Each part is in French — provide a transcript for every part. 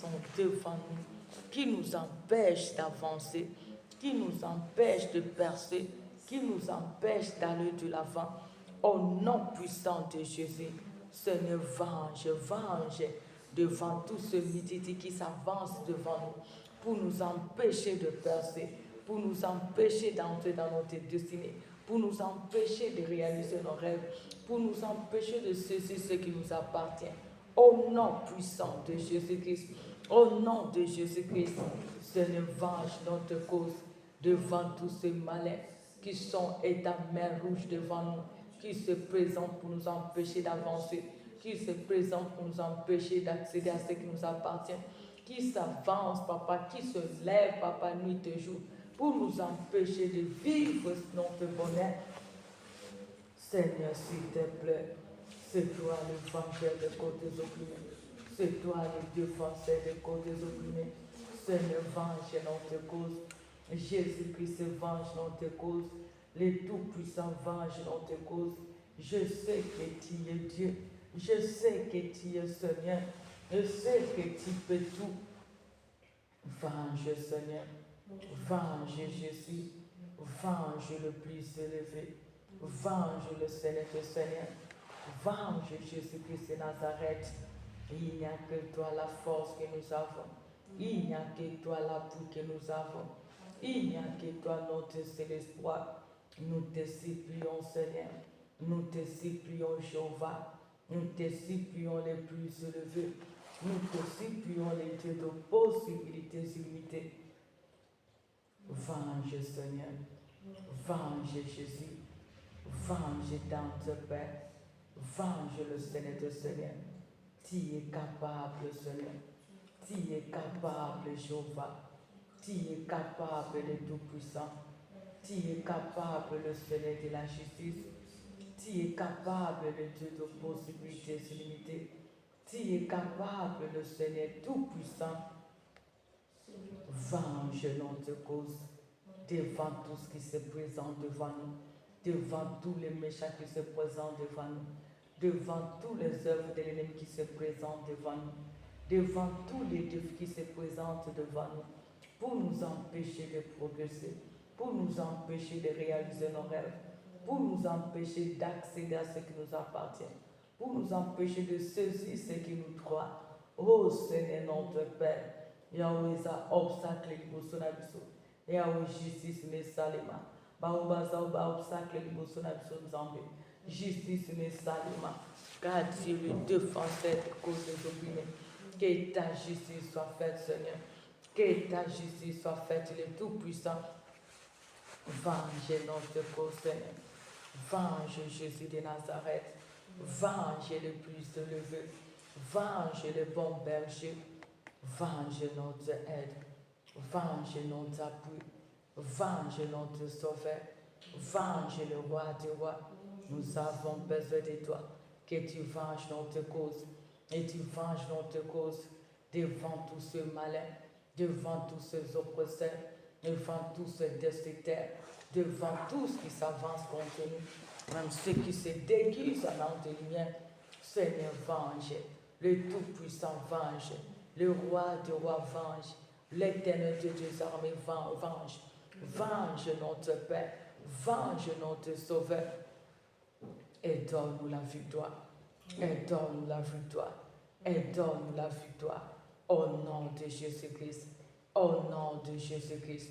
sont devant nous, qui nous empêchent d'avancer, qui nous empêchent de percer, qui nous empêchent d'aller de l'avant. Au nom puissant de Jésus, Seigneur, venge devant tout ce midi qui s'avance devant nous pour nous empêcher de percer, pour nous empêcher d'entrer dans notre destinée, pour nous empêcher de réaliser nos rêves, pour nous empêcher de saisir ce qui nous appartient. Au nom puissant de Jésus-Christ, au nom de Jésus-Christ, Seigneur, venge notre cause devant tous ces malins qui sont état mer rouge devant nous, qui se présentent pour nous empêcher d'avancer, qui se présentent pour nous empêcher d'accéder à ce qui nous appartient, qui s'avancent, papa, qui se lèvent, papa, nuit et jour, pour nous empêcher de vivre notre bonheur. Seigneur, s'il te plaît, c'est toi le vainqueur des côtés opprimés, c'est toi le défenseur des côtés opprimés. Seigneur, venge notre cause. Jésus-Christ venge notre cause. Les tout-puissants vengent notre cause. Je sais que tu es Dieu. Je sais que tu es Seigneur. Je sais que tu peux tout. Venge, Seigneur. Venge, Jésus. Venge le plus élevé. Venge le Seigneur de Seigneur. Venge Jésus-Christ de Nazareth. Il n'y a que toi la force que nous avons. Il n'y a que toi l'appui que nous avons. Il n'y a que toi notre seul espoir. Nous te supplions, Seigneur. Nous te supplions, Jéhovah. Nous te supplions les plus élevés. Nous te supplions les dieux de possibilités illimitées. Venge, Seigneur. Venge, Jésus. Venge dans te Père. Venge le Seigneur de Seigneur. Tu es capable, Seigneur. Tu es capable, Jéhovah. Tu es capable, le Tout-Puissant. Tu es capable, le Seigneur de la justice. Tu es capable, le Dieu de possibilités illimitées. Tu es capable, le Seigneur Tout-Puissant. Venge notre cause devant tout ce qui se présente devant nous, devant tous les méchants qui se présentent devant nous, devant toutes les œuvres de l'ennemi qui se présentent devant nous, devant tous les défis qui se présentent devant nous, pour nous empêcher de progresser, pour nous empêcher de réaliser nos rêves, pour nous empêcher d'accéder à ce qui nous appartient, pour nous empêcher de saisir ce qui nous doit. Oh Seigneur notre Père, Yahweh za obstacle liboso na biso, Yahweh justice mesalema, baobaza ba obstacle liboso na biso nzambe, justice mesalema, car tu es le défenseur des causes des opprimés. Que ta justice soit faite, Seigneur. Que ta justice soit faite, le Tout-Puissant. Venge notre cause, Seigneur. Venge Jésus de Nazareth. Venge le plus élevé. Venge le bon berger. Venge notre aide. Venge notre appui. Venge notre sauveur. Venge le roi des rois. Nous avons besoin de toi. Que tu venges notre cause. Et tu venges notre cause devant tous ces malins, devant tous ces oppresseurs, devant tous ces destructeurs, devant tout ce qui s'avance contre nous, même ceux qui se déguisent en l'âme de lumière. Seigneur, venge. Le Tout-Puissant venge. Le Roi des rois venge. L'Éternel Dieu des armées venge. Venge notre Père. Venge notre Sauveur. Et donne-nous la victoire. Et donne-nous la victoire. Et donne-nous la victoire. Au nom de Jésus-Christ. Au nom de Jésus-Christ.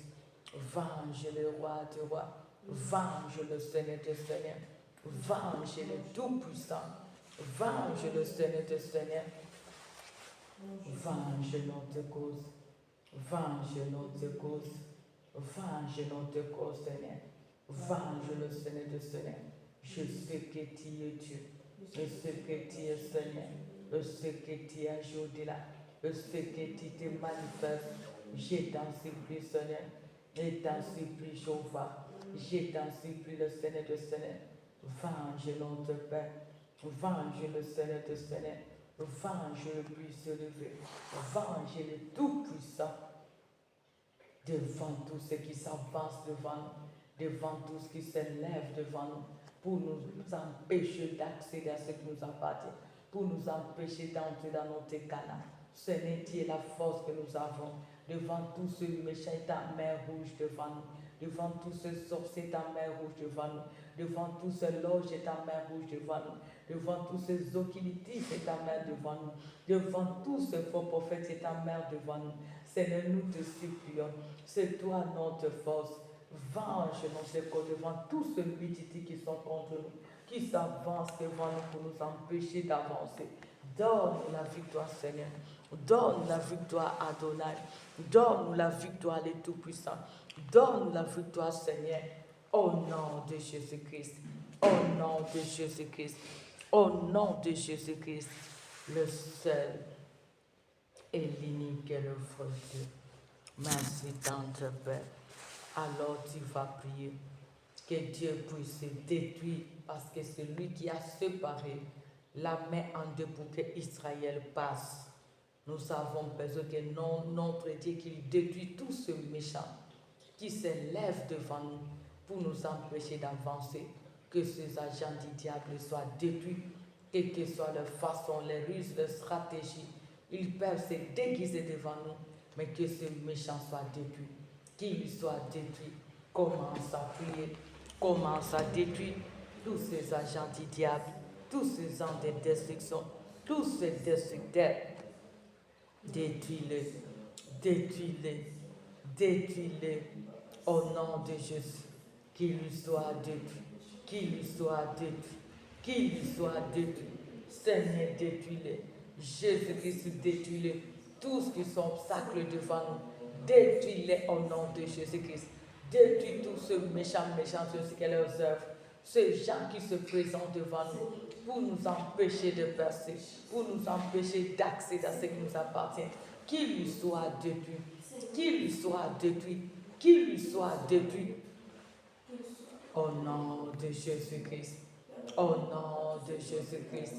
Venge le roi des rois. Venge le Seigneur des seigneurs. Venge le Tout-Puissant. Venge le Seigneur des seigneurs. Venge notre cause. Venge notre cause. Venge notre cause, Seigneur. Venge le Seigneur des seigneurs. Je sais que tu es Dieu. Je sais que tu es Seigneur. Je sais que tu es jour-là. Je sais que tu te manifestes. Je t'en supplie, Seigneur. Je t'en supplie, Jéhovah. Je t'en supplie, le Seigneur de Seigneur. Venge notre Père. Venge le Seigneur de Seigneur. Venge le plus élevé. Venge le Tout-Puissant. Devant tout ce qui s'avance devant nous. Devant tout ce qui s'élève devant nous. Pour nous empêcher d'accéder à ce qui nous appartient, pour nous empêcher d'entrer dans notre canal. Seigneur, tu es la force que nous avons. Devant tout ce méchant, ta main rouge devant nous. Devant tout ce sorcier, ta main rouge devant nous. Devant tout ce loge, ta main rouge devant nous. Devant tous ces occultistes, c'est ta main devant nous. Devant tous ces faux prophètes, c'est ta main devant nous. Seigneur, nous te supplions. C'est toi notre force. Venge nos écoles devant tous ceux qui sont contre nous, qui s'avancent devant nous pour nous empêcher d'avancer. Donne-nous la victoire, Seigneur. Donne la victoire à Adonai. Donne-nous la victoire, les Tout-Puissants. Donne-nous la victoire, Seigneur. Au nom de Jésus-Christ. Au nom de Jésus-Christ. Au nom de Jésus-Christ. Le seul et l'unique et le vrai Dieu. Merci, Tante Père. Alors tu vas prier. Que Dieu puisse détruire, parce que c'est lui qui a séparé la main en deux pour que Israël passe. Nous avons besoin que notre Dieu qu'il détruit tous ce méchants qui se lèvent devant nous pour nous empêcher d'avancer. Que ces agents du diable soient détruits, quelle que soit leur façon, les ruses, leur stratégie. Ils peuvent se déguiser devant nous, mais que ce méchant soit détruit, qu'il soit détruit. Commence à prier, commence à détruire tous ces agents du diable, tous ces gens de destruction, tous ces destructeurs. Détruis-les, détruis-les, détruis-les au nom de Jésus. Qu'il soit détruit, qu'il soit détruit, qu'il soit détruit. Seigneur, détruis-les. Jésus-Christ, détruis-les. Tous qui sont obstacles devant nous, détruis-les au nom de Jésus-Christ. Détruis tous ce méchant, ceux qui ont leurs œuvres. Ces gens qui se présentent devant nous pour nous empêcher de percer, pour nous empêcher d'accéder à ce qui nous appartient. Qu'il lui soit détruit, qu'il lui soit détruit, qu'il lui soit détruit. Au nom de Jésus-Christ, au nom de Jésus-Christ,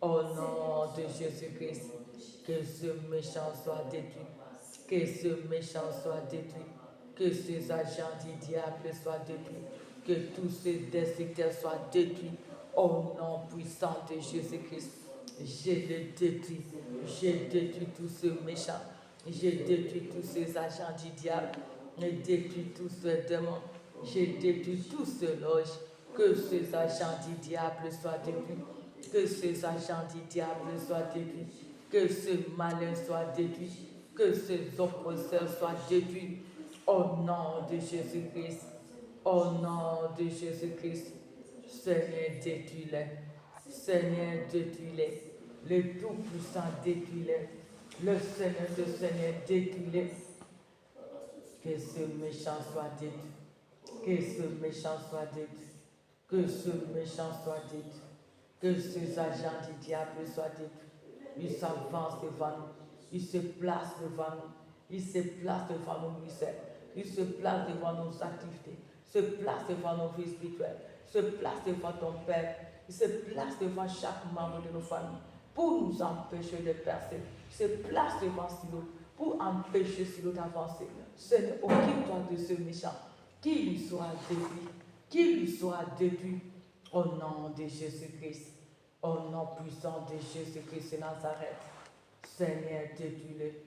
au nom de Jésus-Christ, que ce méchant soit détruit, que ce méchant soit détruit, que ces agents du diable soient détruits, que tous ces destructeurs soient détruits, au nom puissant de Jésus-Christ. Je les détruis, j'ai détruit tous ces méchants, j'ai détruit tous ces agents du diable, j'ai détruit tous ces démons, j'ai détruit tous ces loges, que ces agents du diable soient détruits, que ces agents du diable soient détruits, que ce malin soit détruit, que ces oppresseurs soient détruits, au nom de Jésus-Christ, au nom de Jésus-Christ. Seigneur, détruis-les, Seigneur, détruis-les, le Tout-Puissant, détruis-les, le Seigneur, détruis-les, que ce méchant soit détruit, que ce méchant soit détruit, que ce méchant soit détruit, que ces agents du diable soient détruits. Ils s'avancent devant nous, ils se placent devant nous, ils se placent devant nos ministères, ils se placent devant nos activités, se placent devant nos vies spirituelles, se placent devant ton Père, ils se placent devant chaque membre de nos familles pour nous empêcher de percer, se placent devant Silo pour empêcher Silo d'avancer. Seigneur, occupe-toi de ce méchant, qu'il lui soit détruit, qu'il lui soit détruit, au nom de Jésus-Christ, au nom puissant de Jésus-Christ de Nazareth. Seigneur, détruis-les,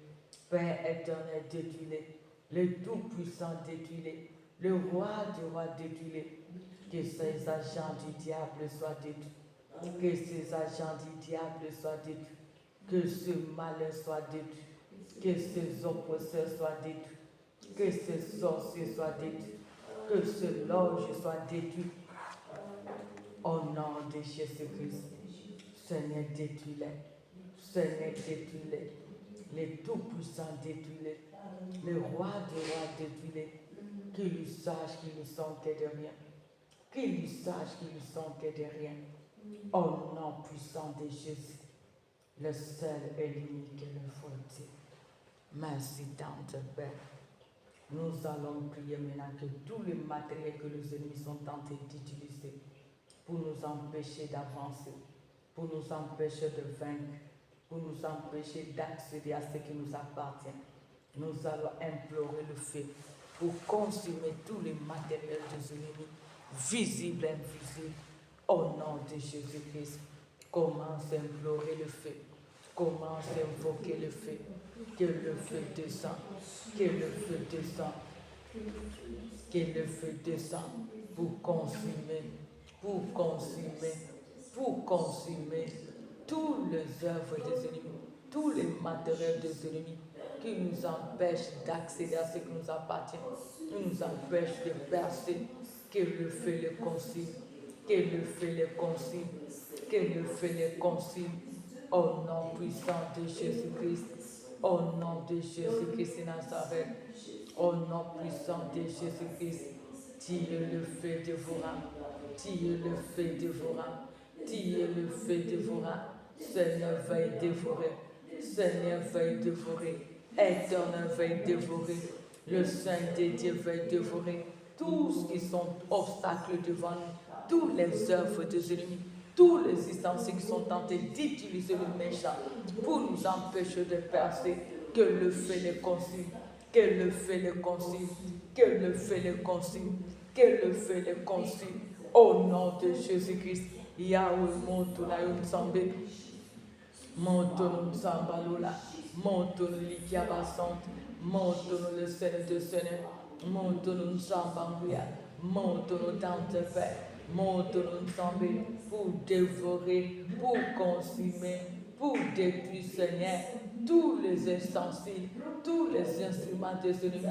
Père éternel, détruis-les, le Tout-Puissant, détruis-les, le Roi du roi, détruis-les, que ces agents du diable soient détruits, que ces agents du diable soient détruits, que ce malin soit détruit, que ces oppresseurs soient détruits, que ces sorciers soient détruits, que ce loge soit détruit, au nom de Jésus-Christ. Seigneur, détruis-les, Seigneur, détruis-les, les Tout-Puissants, détruis-les, le Roi des rois, détruis-les, qu'ils sachent qu'ils ne sont que de rien, qu'ils sachent qu'ils ne sont que de rien, au nom puissant de Jésus, le seul et l'unique et le vrai Dieu. Merci, Tante Père. Nous allons prier maintenant que tous les matériels que les ennemis sont tentés d'utiliser pour nous empêcher d'avancer, pour nous empêcher de vaincre, pour nous empêcher d'accéder à ce qui nous appartient, nous allons implorer le feu pour consumer tous les matériels des ennemis, visibles et invisibles, au nom de Jésus-Christ. Commence à implorer le feu, Commence à invoquer le feu. Que le feu descend. Que le feu descend. Que le feu descend pour consumer, pour consumer, pour consumer toutes les œuvres des ennemis, tous les matériels des ennemis qui nous empêchent d'accéder à ce qui nous appartient, qui nous empêchent de percer. Que le feu les consume, que le feu les consume, que le feu les consume. Au nom puissant de Jésus-Christ, au nom de Jésus-Christ de Nazareth, au nom puissant de Jésus-Christ, tire le feu dévorant, tire le feu dévorant, tire le feu dévorant. Seigneur, veuille dévorer, Seigneur, veuille dévorer, Éternel, veuille dévorer, le Saint de Dieu veuille dévorer tout ce qui sont obstacles devant nous, toutes les œuvres des ennemis, tous les ustensiles qui sont tentés d'utiliser le méchant pour nous empêcher de percer. Que le feu les consume, que le feu les consume, que le feu les consume, que le feu les consume. Au nom de Jésus-Christ, Yahweh, Montonayon Sambe, Montonon Sambalola, Montonon Likiabasante, Montonon le Seigneur de Seigneur, Montonon Sambangouya, Montonon Tantefe, Montonon Sambe, pour dévorer, pour consumer, pour détruire, Seigneur, tous les ustensiles, tous les instruments des ennemis,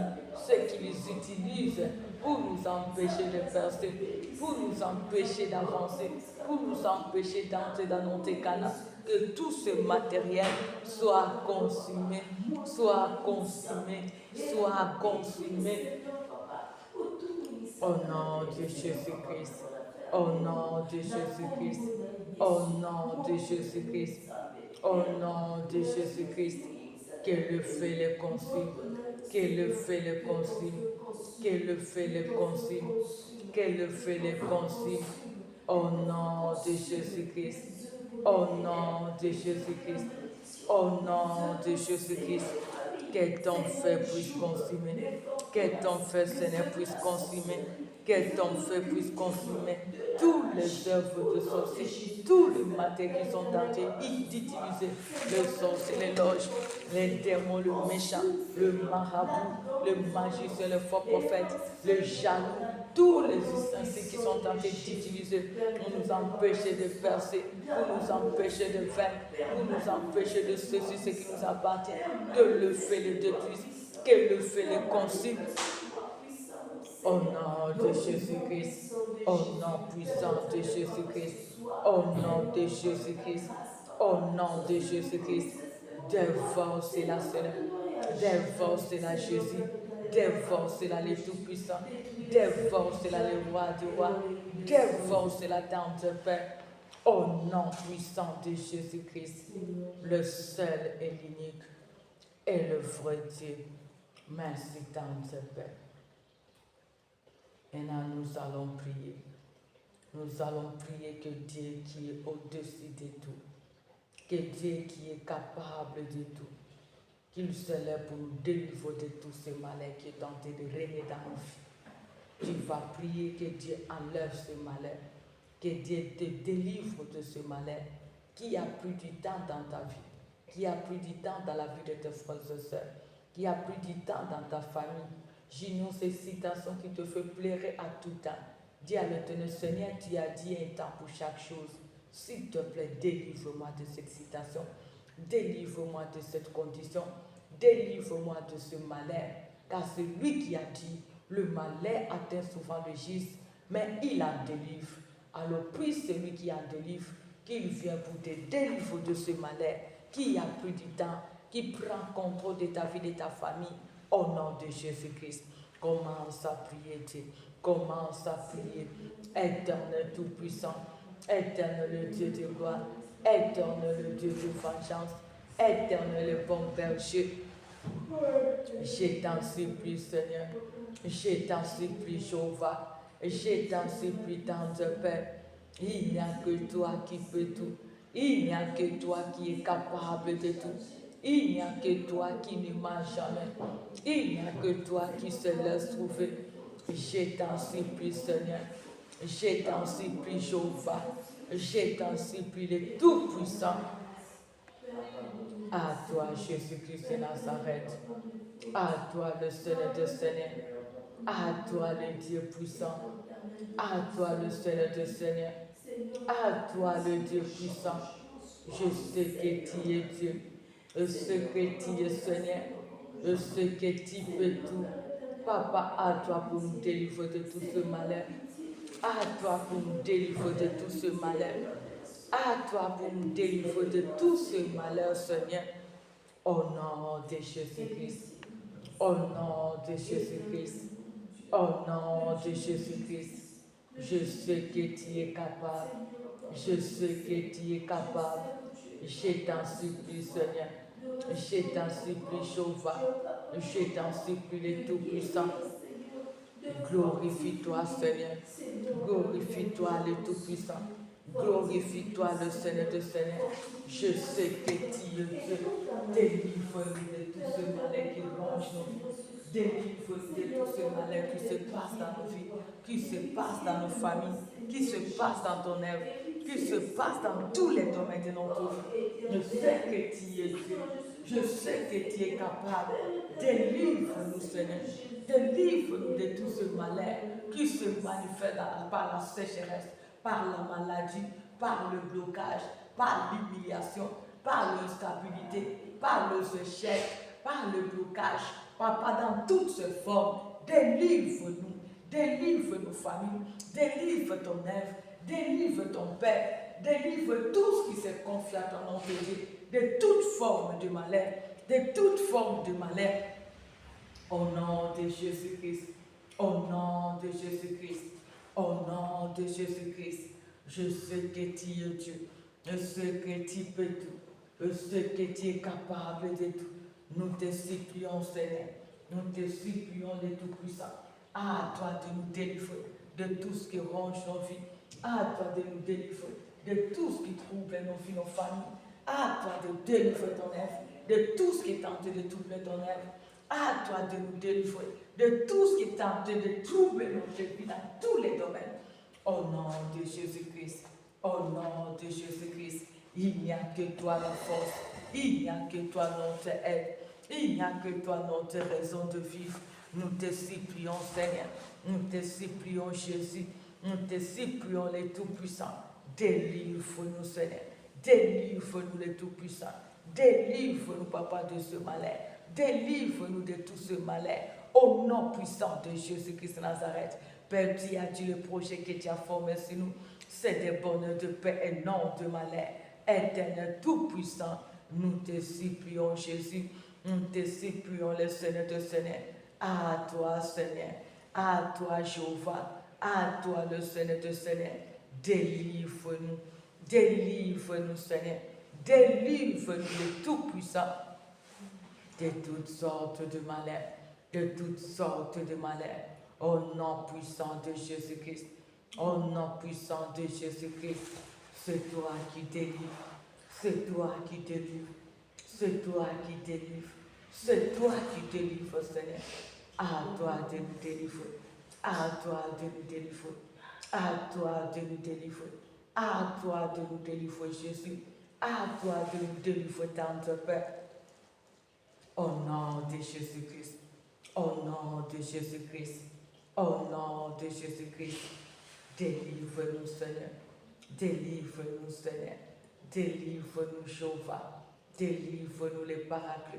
ceux qui les utilisent pour nous empêcher de percer, pour nous empêcher d'avancer, pour nous empêcher d'entrer dans notre canal. Que tout ce matériel soit consumé, soit consumé, soit consumé. Au nom de Jésus-Christ, au nom de Jésus-Christ, au nom de Jésus-Christ, au nom de Jésus-Christ, que le feu les consume, que le feu les consume, que le feu les consume, que le feu les consume, au nom de Jésus-Christ, au nom de Jésus-Christ, au nom de Jésus-Christ. Que ton feu puisse consumer, que ton feu, Seigneur, puisse consumer, que ton feu puisse consumer toutes les œuvres de sorciers, tous les matériels qui sont tentés d'utiliser, le sorcier, les loges, les démons, le méchant, le marabout, le magicien, le faux prophète, le jaloux, tous les ustensiles qui sont tentés d'utiliser pour nous empêcher de percer, pour nous empêcher de vaincre, pour nous empêcher de saisir ce qui nous appartient. Que le feu les détruise, que le feu les consume. Au nom de Jésus-Christ, au nom puissant de Jésus-Christ, au nom de Jésus-Christ, au nom de Jésus-Christ, dévore cela, Seigneur, dévore cela, Jésus, dévore cela, les tout-puissants, dévore cela, les rois du roi, dévore cela, dans ton Père. Au nom puissant de Jésus-Christ, le seul et l'unique et le vrai Dieu. Merci, Tante Père. Et là, nous allons prier. Nous allons prier que Dieu qui est au-dessus de tout, que Dieu qui est capable de tout, qu'il se lève pour nous délivrer de tous ces malheurs qui est tenté de régner dans nos vies. Tu vas prier que Dieu enlève ce malheur, que Dieu te délivre de ce malheur qui a pris du temps dans ta vie, qui a pris du temps dans la vie de tes frères et sœurs, qui a pris du temps dans ta famille. J'énonce ces citations qui te font pleurer à tout temps. Dis à l'Éternel, Seigneur, tu as dit un temps pour chaque chose. S'il te plaît, délivre-moi de cette citation. Délivre-moi de cette condition. Délivre-moi de ce malheur. Car c'est lui qui a dit, le malheur atteint souvent le juste, mais il en délivre. Alors prie celui qui en délivre, qu'il vient pour te délivrer de ce malheur, qui a pris du temps, qui prend contrôle de ta vie, de ta famille. Au nom de Jésus-Christ, commence à prier Dieu. Commence à prier. Éternel Tout-Puissant, Éternel le Dieu de gloire, Éternel le Dieu de vengeance, Éternel le bon berger. Je t'en supplie, Seigneur. Je t'en supplie, Jéhovah. Je t'en supplie, tendre Père. Il n'y a que toi qui peux tout. Il n'y a que toi qui es capable de tout. Il n'y a que toi qui ne mens jamais. Il n'y a que toi qui se laisse trouver. Je t'en supplie, Seigneur. Je t'en supplie, Jéhovah. Je t'en supplie, le Tout-Puissant. À toi, Jésus-Christ de Nazareth. À toi, le Seigneur de Seigneur. À toi, le Dieu puissant. À toi, le Seigneur de Seigneur. À toi, le Dieu puissant. Je sais que tu es Dieu. Je sais que tu es Seigneur. Je sais que tu peux tout. Papa, à toi pour nous délivrer de tout ce malheur. À toi pour nous délivrer de tout ce malheur. À toi pour nous délivrer de tout ce malheur, Seigneur. Au nom de Jésus-Christ. Au nom de Jésus-Christ. Au nom de Jésus-Christ. Je sais que tu es capable. Je sais que tu es capable. Je t'en supplie, Seigneur. Je t'en supplie, Jéhovah. Je t'en supplie, le Tout-Puissant. Glorifie-toi, Seigneur. Glorifie-toi, le Tout-Puissant. Glorifie-toi, le Seigneur de Seigneur. Je sais que tu es Dieu. Délivre-nous de tout ce malheur qui ronge nos vies. Délivre-nous de tout ce malheur qui se passe dans nos vies, qui se passe dans nos familles, qui se passe dans ton œuvre, qui se passe dans tous les domaines de notre vie. Je sais que tu es Dieu. Je sais que tu es capable. Délivre-nous, Seigneur. Délivre-nous de tout ce malheur qui se manifeste par la sécheresse, par la maladie, par le blocage, par l'humiliation, par l'instabilité, par le échec, par le blocage. Papa, dans toutes ces formes, délivre-nous, délivre nos familles, délivre ton œuvre, délivre ton Père, délivre tout ce qui se confie à ton nom de toute forme de malheur, de toute forme de malheur. Au nom de Jésus-Christ, au nom de Jésus-Christ, au nom de Jésus-Christ, je sais que tu es Dieu, je sais que tu peux tout, je sais que tu es capable de tout. Nous te supplions, Seigneur, nous te supplions, le Tout-Puissant, à toi de nous délivrer de tout ce qui ronge nos vies, à toi de nous délivrer de tout ce qui trouble nos vies, nos familles, à toi de délivrer ton œuvre, de tout ce qui est tenté de troubler ton œuvre. À toi de nous délivrer de tout ce qui est tenté de troubler notre vie dans tous les domaines. Au nom de Jésus-Christ, au nom de Jésus-Christ, il n'y a que toi la force, il n'y a que toi notre aide, il n'y a que toi notre raison de vivre. Nous te supplions, Seigneur, nous te supplions, Jésus, nous te supplions, les Tout-Puissants. Délivre-nous, Seigneur, délivre-nous, les Tout-Puissants, délivre-nous, Papa, de ce malheur. Délivre-nous de tout ce malheur. Au nom puissant de Jésus-Christ de Nazareth. Père, tu as dit le projet que tu as formé sur nous. C'est des bonheurs de paix et non de malheur. Éternel tout-puissant, nous te supplions, Jésus. Nous te supplions, le Seigneur de Seigneur. À toi, Seigneur. À toi, Jéhovah. À toi, le Seigneur de Seigneur. Délivre-nous. Délivre-nous, Seigneur. Délivre-nous, le tout-puissant, de toutes sortes de malheurs, de toutes sortes de malheurs. Au nom puissant de Jésus-Christ, au nom puissant de Jésus-Christ, c'est toi qui délivre, c'est toi qui délivre, c'est toi qui délivre, c'est toi qui délivre, Seigneur. À toi de nous délivrer, à toi de nous délivrer, à toi de nous délivrer, à toi de nous délivrer, Jésus, à toi de nous délivrer, Tante Père. Au nom de Jésus-Christ, au nom de Jésus-Christ, au nom de Jésus-Christ, délivre-nous, Seigneur, délivre-nous, Seigneur, délivre-nous, Jéhovah, délivre-nous les paraclus,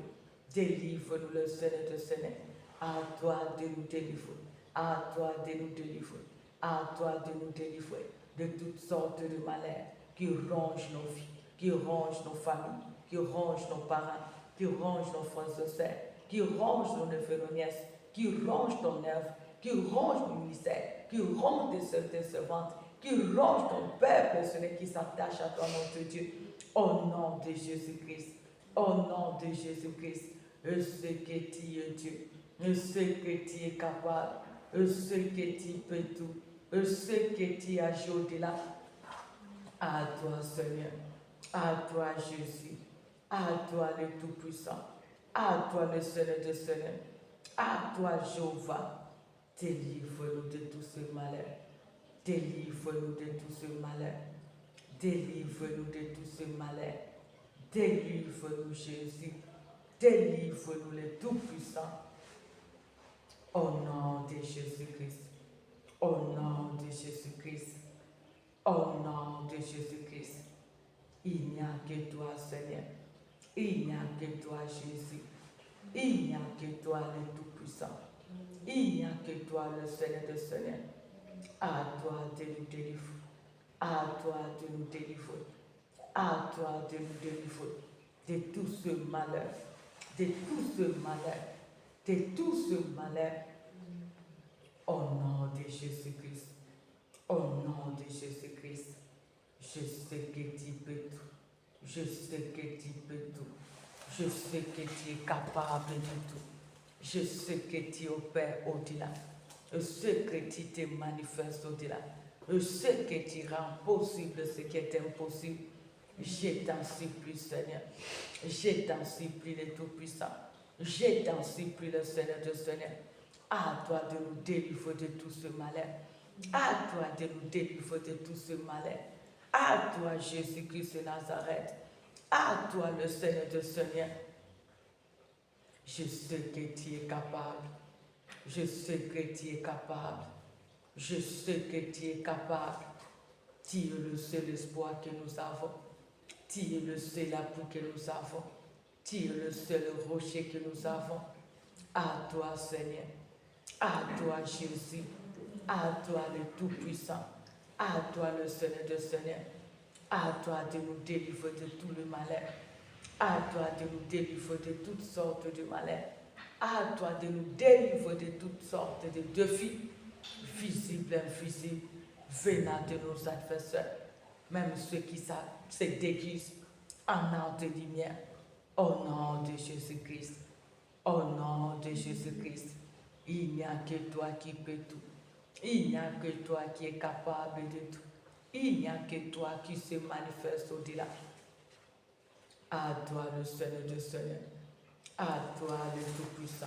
délivre-nous le Seigneur de Seigneur. À toi de nous délivrer, à toi de nous délivrer, à toi de nous délivrer de toutes sortes de malheurs qui rongent nos vies, qui rongent nos familles, qui rongent nos parents, qui ronge nos frères et sœurs, qui ronge nos neveux, nos nièces, qui ronge ton œuvre, qui ronge nos ministères, qui ronge tes sœurs, tes servantes, qui ronge ton peuple, celui qui s'attache à toi, notre Dieu. Au nom de Jésus-Christ, au nom de Jésus-Christ, je sais que tu es Dieu, je sais que tu es capable, je sais que tu peux tout, je sais que tu agis au-delà. À toi, Seigneur, à toi, Jésus. À toi le Tout-Puissant, à toi le Seigneur de Seigneur, à toi Jéhovah, délivre-nous de tout ce malheur, délivre-nous de tout ce malheur, délivre-nous de tout ce malheur, Délivre-nous, Jésus. Délivre-nous, les Tout-Puissants. Au nom de Jésus-Christ. Au nom de Jésus-Christ. Au nom de Jésus-Christ. Il n'y a que toi, Seigneur. Il n'y a que toi, Jésus. Il n'y a que toi, le Tout-Puissant. Il n'y a que toi, le Seigneur des Seigneurs. À toi de nous délivrer. À toi de nous délivrer. À toi de nous délivrer de tout ce malheur. De tout ce malheur. De tout ce malheur. Au nom de Jésus-Christ. Au nom de Jésus-Christ. Je sais que tu peux tout. Je sais que tu peux tout. Je sais que tu es capable de tout. Je sais que tu opères au-delà. Je sais que tu te manifestes au-delà. Je sais que tu rends possible ce qui est impossible. Je t'en supplie, Seigneur. Je t'en supplie, le Tout-Puissant. Je t'en supplie, le Seigneur de Seigneur. À toi de nous délivrer de tout ce malheur. À toi de nous délivrer de tout ce malheur. À toi, Jésus-Christ de Nazareth. À toi, le Seigneur de Seigneur. Je sais que tu es capable. Je sais que tu es capable. Je sais que tu es capable. Tu es le seul espoir que nous avons. Tu es le seul appui que nous avons. Tu es le seul rocher que nous avons. À toi, Seigneur. À toi, Jésus. À toi, le Tout-Puissant. À toi, le Seigneur de Seigneur. À toi de nous délivrer de tout le malheur. À toi de nous délivrer de toutes sortes de malheur. À toi de nous délivrer de toutes sortes de défis, visibles et invisibles, venant de nos adversaires, même ceux qui se déguisent en âme de lumière. Au nom de Jésus-Christ. Au nom de Jésus-Christ. Il n'y a que toi qui peux tout. Il n'y a que toi qui es capable de tout. Il n'y a que toi qui se manifeste au-delà. À toi le Seigneur de Seigneur. À toi le Tout-Puissant.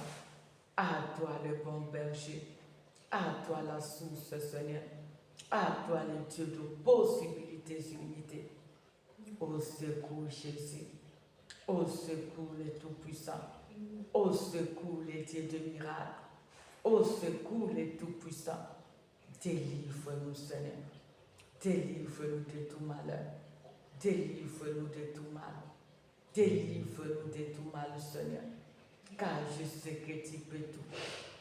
À toi le bon berger. À toi la source, Seigneur. À toi le Dieu de possibilités illimitées. Au secours, Jésus. Au secours, le Tout-Puissant. Au secours, les dieux de miracles. Au secours, les Tout-Puissants. Délivre-nous, Seigneur. Délivre-nous de tout malheur. Délivre-nous de tout mal. Délivre-nous de tout mal, Seigneur. Car je sais que tu peux tout.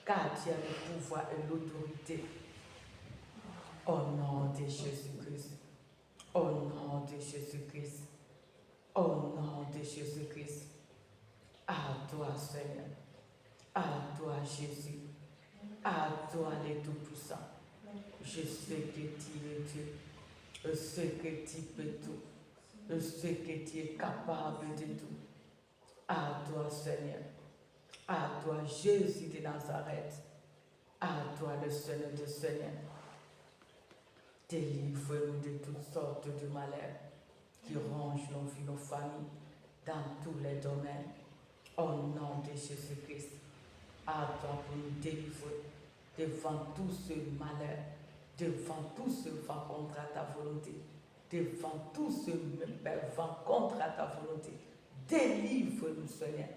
Car tu as le pouvoir et l'autorité. Au nom de Jésus-Christ. Au nom de Jésus-Christ. Au nom de Jésus-Christ. À toi, Seigneur. À toi, Jésus. À toi, le Tout-Puissant. Je sais que tu es Dieu. Je sais que tu peux tout. Je sais que tu es capable de tout. À toi, Seigneur. À toi, Jésus de Nazareth. À toi, le Seigneur de Seigneur. Délivre-nous de toutes sortes de malheurs qui rongent nos vies, nos familles, dans tous les domaines. Au nom de Jésus-Christ. À toi pour nous délivrer devant tout ce malheur, devant tout ce vent contre ta volonté, devant tout ce vent contre ta volonté. Délivre-nous, Seigneur.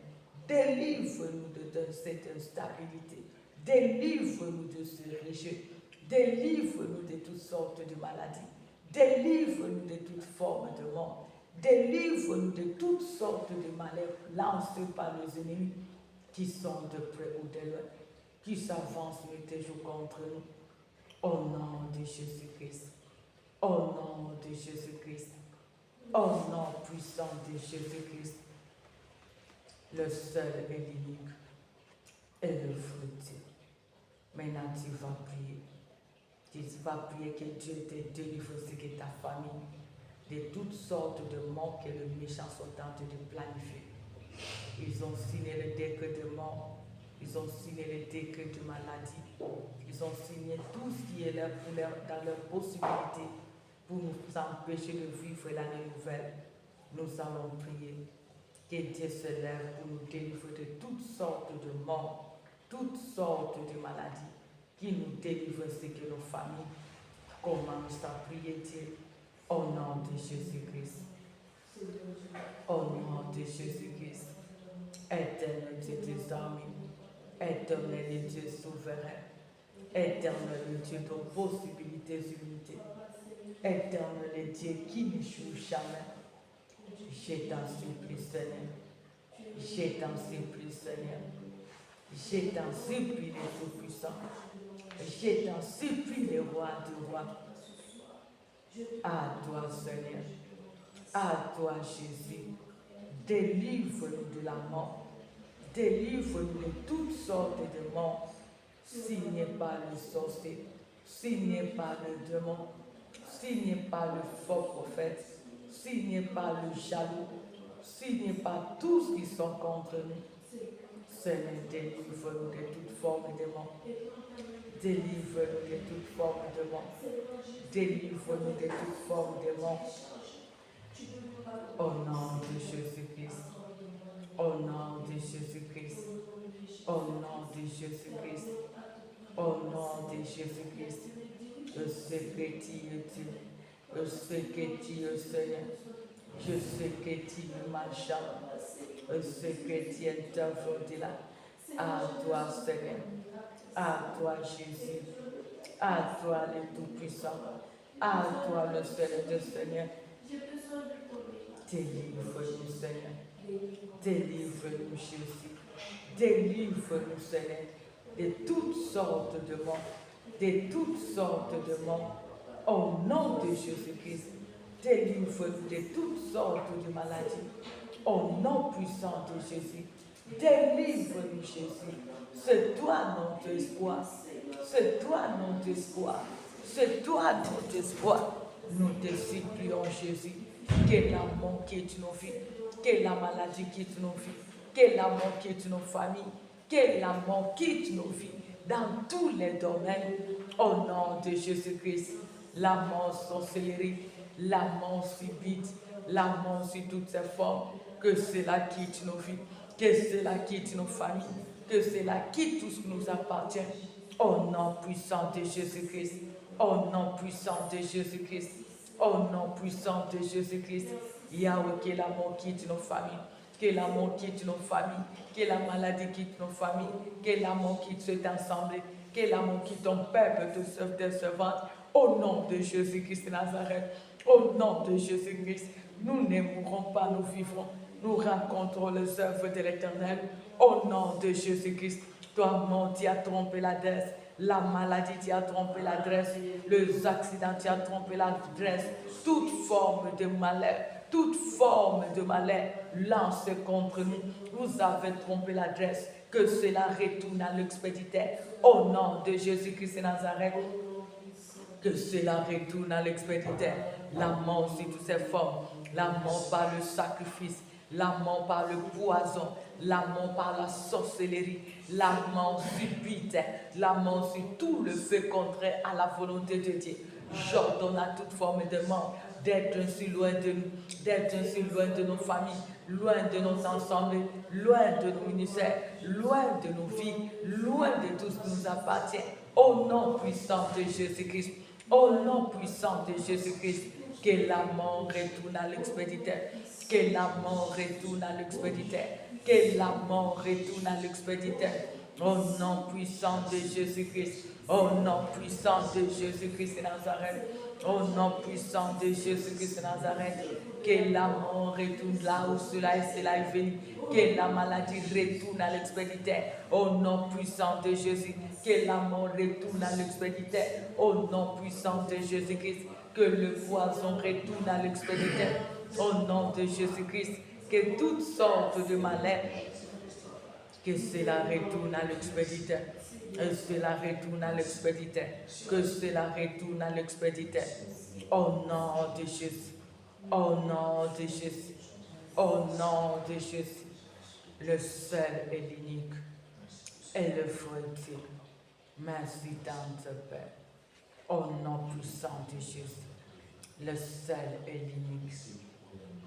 Délivre-nous de cette instabilité. Délivre-nous de ce rejet. Délivre-nous de toutes sortes de maladies. Délivre-nous de toutes formes de mort. Délivre-nous de toutes sortes de malheurs lancés par les ennemis qui sont de près ou de loin, qui s'avancent nuit et jour contre nous. Au nom de Jésus-Christ. Au nom de Jésus-Christ. Au nom puissant de Jésus-Christ. Le seul et l'unique et le fruitier. Maintenant, tu vas prier. Tu vas prier que Dieu te délivre, ce que ta famille, de toutes sortes de morts que les méchants sont en train de planifier. Ils ont signé le décret de mort. Ils ont signé le décret de maladie. Ils ont signé tout ce qui est là dans leur possibilité pour nous empêcher de vivre l'année nouvelle. Nous allons prier que Dieu se lève pour nous délivrer de toutes sortes de morts, toutes sortes de maladies, qui nous délivre ce que nos familles commencent à prier Dieu au nom de Jésus-Christ. Au nom de Jésus-Christ, éternel Dieu des armées, éternel Dieu souverain, éternel Dieu de possibilités illimitées, éternel Dieu qui n'échoue jamais. Je t'en supplie, Seigneur. Je t'en supplie, Seigneur. Je t'en supplie, les Tout-Puissants. Je t'en supplie, les rois du roi. À toi, Seigneur. À toi, Jésus. Délivre-nous de la mort. Délivre-nous de toutes sortes de morts. S'il n'y est pas le sorcier, s'il n'y est pas le démon, s'il n'y est pas le faux prophète, s'il n'y est pas le jaloux, s'il n'y est pas tous qui sont contre nous, Seigneur, délivre-nous de toute forme de mort. Délivre-nous de toute forme de mort. Délivre-nous de toute forme de mort. Au nom de Jésus-Christ. Au nom de Jésus-Christ. Au nom de Jésus-Christ. Au nom de Jésus-Christ. Je sais que tu es Dieu. Je sais que tu es Seigneur. Je sais que tu es marchand. Je sais que tu es œuvre de là. À toi, Seigneur. À toi, Jésus. À toi, le Tout-Puissant. À toi, le Seigneur de Seigneur. Délivre-nous, Seigneur. Délivre-nous, Jésus. Délivre-nous, Seigneur, de toutes sortes de morts. De toutes sortes de morts. Au nom de Jésus-Christ, délivre-nous de toutes sortes de maladies. Au nom puissant de Jésus, délivre-nous, Jésus. C'est toi notre espoir. C'est toi notre espoir. C'est toi notre espoir. Nous te supplions, Jésus, que la mort quitte nos vies, que la maladie quitte nos vies, que la mort quitte nos familles, que la mort quitte nos vies dans tous les domaines. Au nom de Jésus-Christ, la mort sorcellerie, la mort subite, la mort sous toutes ses formes, que cela quitte nos vies, que cela quitte nos familles, que cela quitte tout ce qui nous appartient. Au nom puissant de Jésus-Christ, au nom puissant de Jésus-Christ, au nom puissant de Jésus-Christ, Yahweh, que la mort quitte nos familles, que la mort quitte nos familles, que la maladie quitte nos familles, que la mort quitte cet ensemble, que la mort quitte ton peuple, tes servantes, au nom de Jésus-Christ de Nazareth, au nom de Jésus-Christ, nous ne mourrons pas, nous vivrons, nous rencontrons les œuvres de l'Éternel, au nom de Jésus-Christ. Toi, mort, tu as trompé l'adresse. La maladie, tu as trompé l'adresse. Les accidents, tu as trompé l'adresse. Toute forme de malheur, toute forme de malheur lancée contre nous. Vous avez trompé l'adresse. Que cela retourne à l'expéditeur. Au nom de Jésus-Christ de Nazareth. Que cela retourne à l'expéditeur. La mort sur toutes ses formes. La mort par le sacrifice. La mort par le poison, la mort par la sorcellerie, la mort subite, la mort sur tout le feu contraire à la volonté de Dieu. J'ordonne à toute forme de mort d'être ainsi loin de nous, d'être ainsi loin de nos familles, loin de nos ensembles, loin de nos ministères, loin de nos vies, loin de tout ce qui nous appartient. Au nom puissant de Jésus-Christ, au nom puissant de Jésus-Christ, que la mort retourne à l'expéditeur. Que la mort retourne à l'expéditeur. Que la mort retourne à l'expéditeur. Au nom puissant de Jésus-Christ. Au nom puissant de Jésus-Christ de Nazareth. Au nom puissant de Jésus-Christ de Nazareth. Que la mort retourne là où cela est venu. Que la maladie retourne à l'expéditeur. Au nom puissant de Jésus. Que la mort retourne à l'expéditeur. Au nom puissant de Jésus-Christ. Que le poison retourne à l'expéditeur. Au nom de Jésus-Christ, que toutes sortes de malheurs, que cela retourne à l'expéditeur, que cela retourne à l'expéditeur, que cela retourne à l'expéditeur. Au nom de Jésus, au nom de Jésus, au nom de Jésus, le seul et l'unique et le fruitier. Merci Tante Père, au nom puissant de Jésus, le seul et l'unique.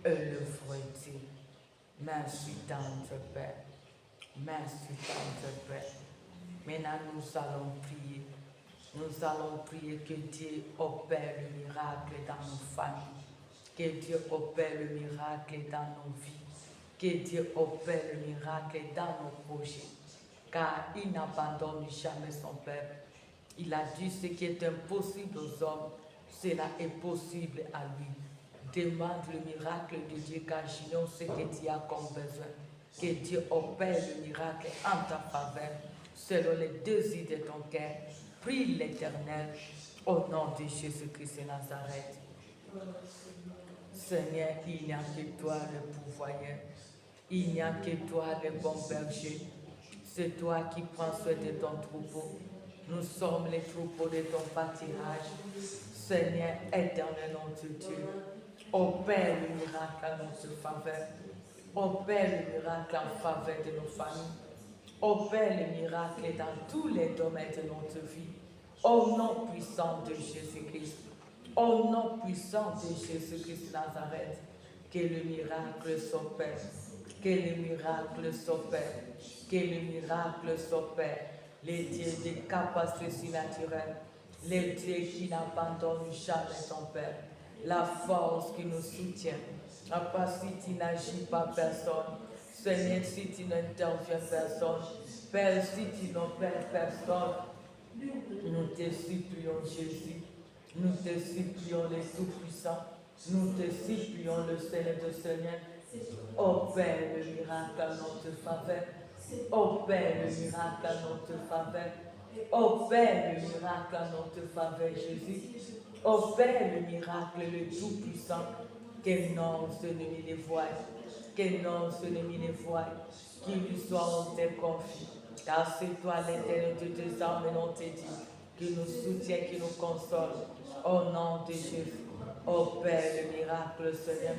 Et le fruitier. Merci Tante Père. Merci Tante Père. Maintenant nous allons prier. Nous allons prier que Dieu opère le miracle dans nos familles. Que Dieu opère le miracle dans nos vies. Que Dieu opère le miracle dans nos projets. Car il n'abandonne jamais son peuple. Il a dit ce qui est impossible aux hommes, cela est possible à lui. Demande le miracle de Dieu car j'ignore ce que tu as comme besoin. Que Dieu opère le miracle en ta faveur, selon les désirs de ton cœur. Prie l'Éternel au nom de Jésus-Christ de Nazareth. Seigneur, il n'y a que toi le pourvoyeur. Il n'y a que toi le bon berger. C'est toi qui prends soin de ton troupeau. Nous sommes les troupeaux de ton pâturage. Seigneur, éternel notre Dieu, opère le miracle en notre faveur. Opère le miracle en faveur de nos familles. Opère le miracle dans tous les domaines de notre vie. Au nom puissant de Jésus-Christ. Au nom puissant de Jésus-Christ de Nazareth. Que le miracle s'opère. Que le miracle s'opère. Que le miracle s'opère. Les dieux des capacités surnaturelles. Les dieux qui n'abandonnent jamais ton Père. La force qui nous soutient. À part si tu n'agis pas personne. Seigneur, si tu n'interviens personne. Père, si tu n'opères personne. Nous te supplions, Jésus. Nous te supplions, les Tout-Puissants. Nous te supplions, le Seigneur de Seigneur. Opère le miracle en notre faveur. Opère le miracle en notre faveur. Opère le miracle en notre faveur, Jésus. Opère le miracle, le Tout-Puissant. Que non, ce ennemi les voie. Que non, ce ennemi les voie. Qu'il lui soit en tes confis. Car c'est toi l'Éternel de tes armes et non tes dits. Qui nous soutient, qui nous console. Au nom de Jésus. Opère le miracle, Seigneur.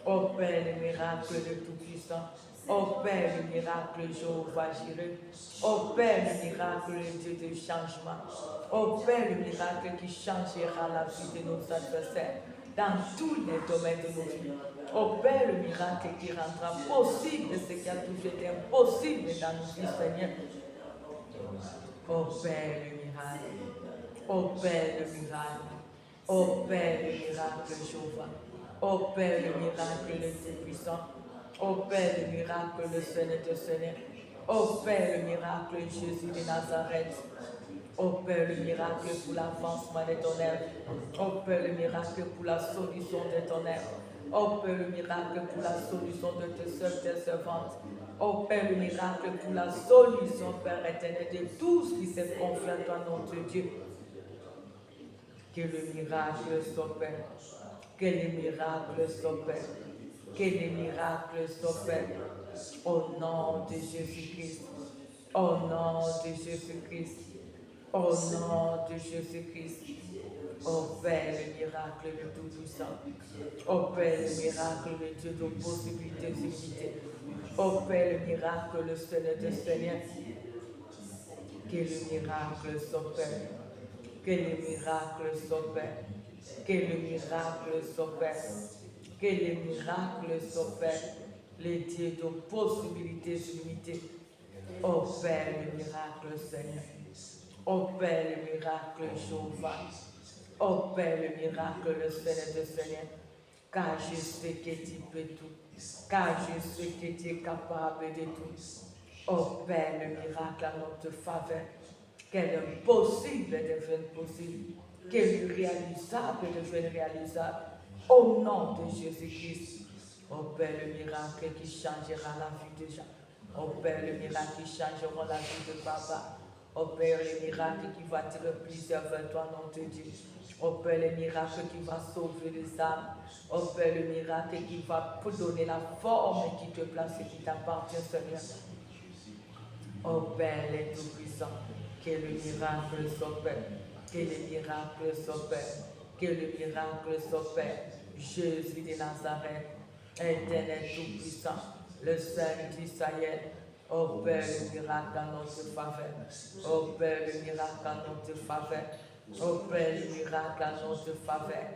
Opère le miracle, le Tout-Puissant. Opère le miracle, Jéhovah Jireh. Opère le miracle, le Dieu de changement. Opère le miracle qui changera la vie de nos adversaires dans tous les domaines de nos vies. Opère le miracle qui rendra possible ce qui a toujours été impossible dans nos vies, Seigneur. Opère le miracle. Opère le miracle. Opère le miracle, Jéhovah. Opère le miracle, le Tout-Puissant. Opère le miracle, le Seigneur de Seigneur. Opère le miracle, Jésus de Nazareth. Opère le miracle pour l'avancement de ton œuvre. Opère le miracle pour la solution de ton œuvre. Opère le miracle pour la solution de tes servantes. Opère le miracle pour la solution, Père éternel, de tout ce qui s'est confié à toi, notre Dieu. Que le miracle s'opère. Que le miracle s'opère. Que le miracle s'opère. Au nom de Jésus-Christ. Au nom de Jésus-Christ. Au nom de Jésus-Christ. Opère le miracle de Tout-Puissant. Opère le miracle, le Dieu de possibilités illimitées. Opère le miracle, le Seigneur de Seigneur. Que le miracle s'opère. Que le miracle s'opère. Que le miracle s'opère. Que le miracle s'opère. Le Dieu de possibilités illimitées. Opère le miracle, Seigneur. Opère le miracle, Jéhovah. Opère le miracle, le Seigneur de Seigneur. Car je sais que tu peux tout. Car je sais que tu es capable de tout. Opère le miracle en notre faveur. Que l'impossible devienne possible. Que l'irréalisable devienne réalisable. Au nom de Jésus-Christ. Opère le miracle qui changera la vie des gens. Opère le miracle qui changera la vie de papa. Opère le miracle qui va tirer plusieurs vers toi, notre Dieu. Opère le miracle qui va sauver les âmes. Opère le miracle qui va donner la forme qui te place et qui t'appartient, Seigneur. Opère les Tout-Puissants. Que le miracle s'opère. Que le miracle s'opère. Que le miracle s'opère. Jésus de Nazareth, éternel Tout-Puissant, le Saint d'Israël. Opère le miracle en notre faveur. Opère le miracle en notre faveur. Opère le miracle en notre faveur.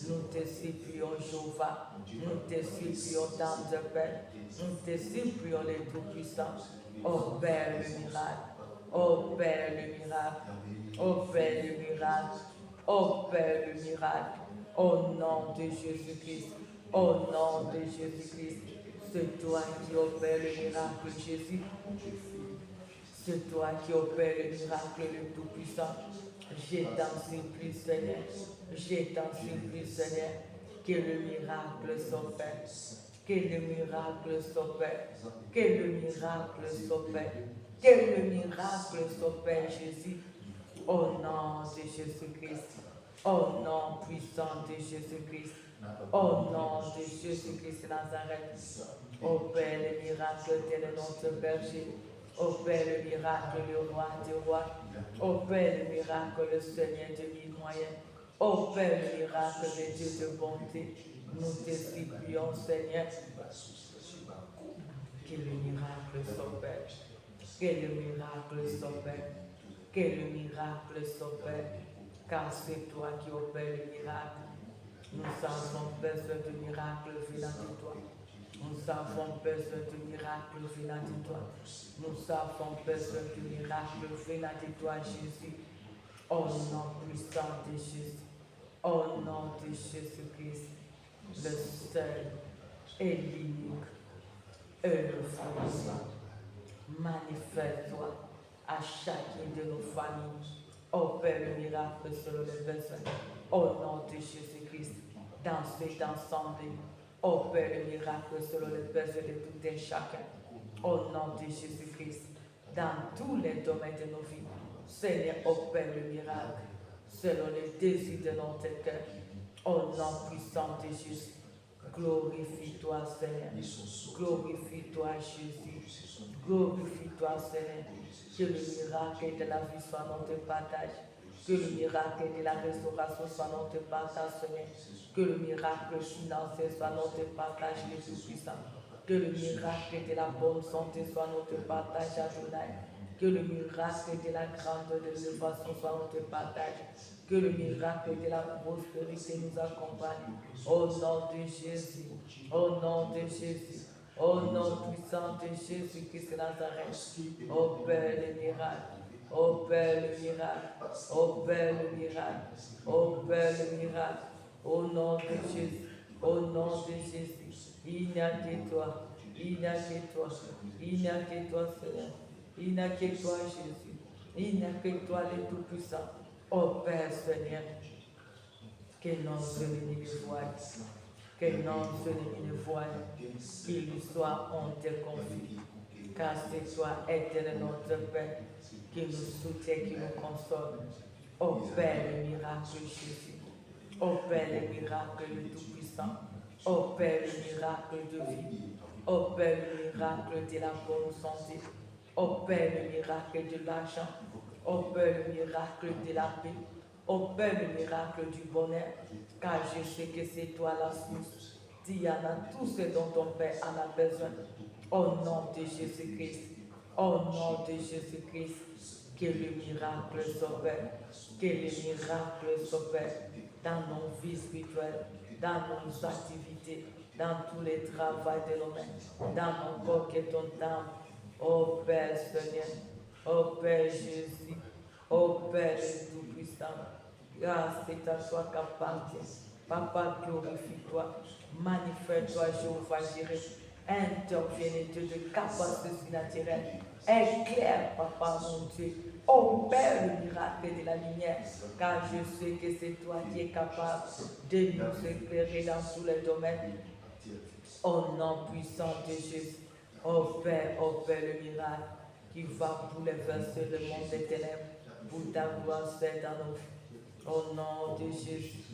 Nous te supplions, Jéhovah. Nous te supplions, dans de paix. Nous te supplions, les Tout-Puissants. Opère le miracle. Opère le miracle. Opère le miracle. Opère le miracle. Au nom de Jésus-Christ. Au nom de Jésus-Christ, c'est toi qui opères le miracle, Jésus. C'est toi qui opères le miracle le Tout-Puissant. Je t'en supplie, Seigneur. Je t'en supplie, Seigneur, que le miracle s'opère. Que le miracle s'opère. Que le miracle s'opère. Que le miracle s'opère, Jésus. Au nom de Jésus-Christ. Au nom puissant de Jésus-Christ. Au nom de Jésus-Christ Nazareth. Opère le miracle, tel est notre berger. Opère le miracle, le roi des rois. Opère le miracle, le Seigneur de mille moyens. Opère le miracle, le Dieu de bonté. Nous te supplions, Seigneur, que le miracle s'opère. Que le miracle s'opère. Que le miracle s'opère. Car c'est toi qui opères le miracle. Nous avons besoin de miracles venant de toi. Nous avons besoin de miracles venant de toi. Nous avons besoin de miracles venant de toi, Jésus. Au nom puissant de Jésus. Au nom de Jésus-Christ, le seul et l'unique et le fondement. Manifeste-toi à chacune de nos familles. Opère le miracle selon les besoins. Au nom de Jésus-Christ, dans cet ensemble, opère le miracle selon les besoins de tout un chacun. Au nom de Jésus-Christ, dans tous les domaines de nos vies, Seigneur, opère le miracle selon les désirs de notre cœur. Au nom puissant de Jésus, glorifie-toi, Seigneur. Glorifie-toi, Jésus. Glorifie-toi, Seigneur. Que le miracle de la vie soit notre partage. Que le miracle de la restauration soit notre partage, Seigneur. Que le miracle financier soit notre partage, le Tout-Puissant. Que le miracle de la bonne santé soit notre partage, Adonai. Que le miracle de la grande élévation soit notre partage. Que le miracle de la prospérité nous accompagne. Au nom de Jésus. Au nom de Jésus. Au nom puissant de Jésus-Christ de Nazareth. Opère le miracle. Opère le miracle. Opère le miracle. Opère le miracle. Au nom de Jésus. Au nom de Jésus. Il n'y a que toi. Il n'y a que toi. Il n'y a que toi, Seigneur. Il n'y a que toi, Jésus. Il n'y a que toi, le Tout-Puissant. Opère, Seigneur. Que nos ennemis le voient. Que nos ennemis le voient. Qu'il lui soit honte et conflit. Car c'est toi, éternel notre Père, qui nous soutient, qui nous console. Opère le miracle, Jésus. Opère le miracle, le Tout-Puissant. Opère le miracle de vie. Opère le miracle de la bonne santé. Opère le miracle de l'argent. Opère le miracle de la paix. Opère le miracle du bonheur. Car je sais que c'est toi la source. Tu en as tout ce dont ton Père en a besoin. Au nom de Jésus-Christ. Au nom de Jésus-Christ. Que le miracle s'opère. Que le miracle s'opère dans nos vies spirituelles, dans nos activités, dans tous les travaux de nos mains, dans nos corps et ton temps. Ô Père Seigneur, ô Père Jésus, ô Père Tout-Puissant, grâce est à toi qu'appartient. Papa, glorifie-toi, manifeste-toi, Jéhovah Jireh, interviens, Dieu de capacité surnaturelle, éclaire, Papa, mon Dieu, opère le miracle de la lumière, car je sais que c'est toi qui es capable de nous éclairer dans tous les domaines. Au nom puissant de Jésus, opère le miracle qui va bouleverser le monde des ténèbres pour ta gloire faite dans nos vies. Au nom de Jésus,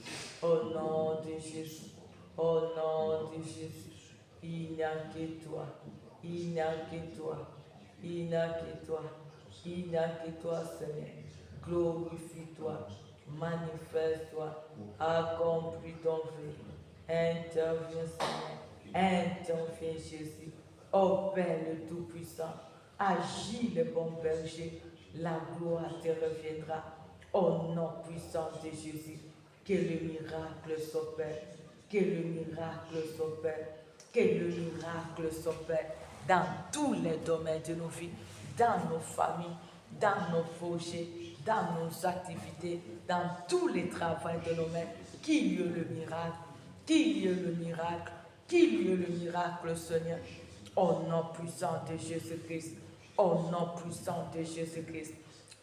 au nom de Jésus, au nom de Jésus, il n'y a que toi, il n'y a que toi, il n'y a que toi, il n'y a que toi, Seigneur. Glorifie-toi, manifeste-toi, accomplis ton vœu, interviens, Seigneur, interviens, Jésus, opère le Tout-Puissant, agis le bon berger, la gloire te reviendra. Au nom puissant de Jésus, que le miracle s'opère, que le miracle s'opère, que le miracle s'opère dans tous les domaines de nos vies, dans nos familles, dans nos projets, dans nos activités, dans tous les travaux de nos mains. Qu'il y ait le miracle, qu'il y ait le miracle, qu'il y ait le miracle, Seigneur. Au nom puissant de Jésus-Christ, au nom puissant de Jésus-Christ,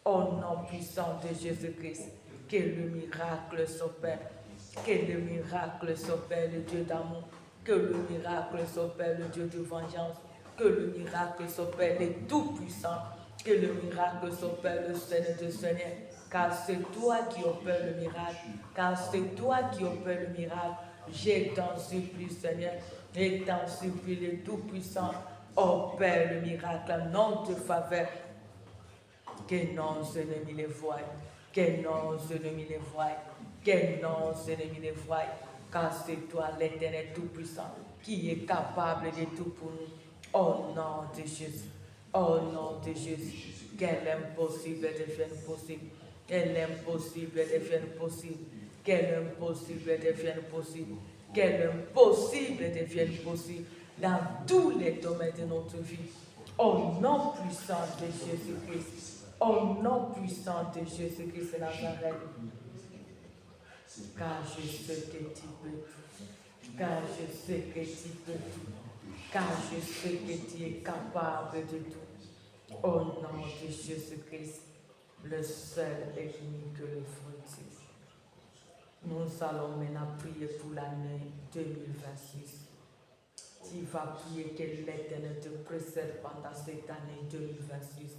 au nom puissant de Jésus-Christ, que le miracle s'opère, que le miracle s'opère, le Dieu d'amour, que le miracle s'opère, le Dieu de vengeance, que le miracle s'opère, le Tout-Puissant, que le miracle s'opère, le Seigneur de Seigneur, car c'est toi qui opères le miracle, car c'est toi qui opères le miracle. Je t'en supplie, Seigneur, et t'en supplie, le Tout-Puissant, opère le miracle, non te faveur, que nos ennemis les voient, que nos ennemis les voient, que nos ennemis les voient, car c'est toi, l'Éternel Tout-Puissant, qui est capable de tout pour nous. Au nom de Jésus, au nom de Jésus, que l'impossible devienne possible, que l'impossible devienne possible, que l'impossible devienne possible, que l'impossible devienne possible dans tous les domaines de notre vie. Au nom puissant de Jésus-Christ, au nom puissant de Jésus-Christ de Nazareth, car je sais que tu peux tout, car je sais que tu peux tout, car je sais que tu es capable de tout. Au nom de Jésus-Christ, le seul et unique, le fructueux. Nous allons maintenant prier pour l'année 2026. Tu vas prier que l'Éternel te précède pendant cette année 2026.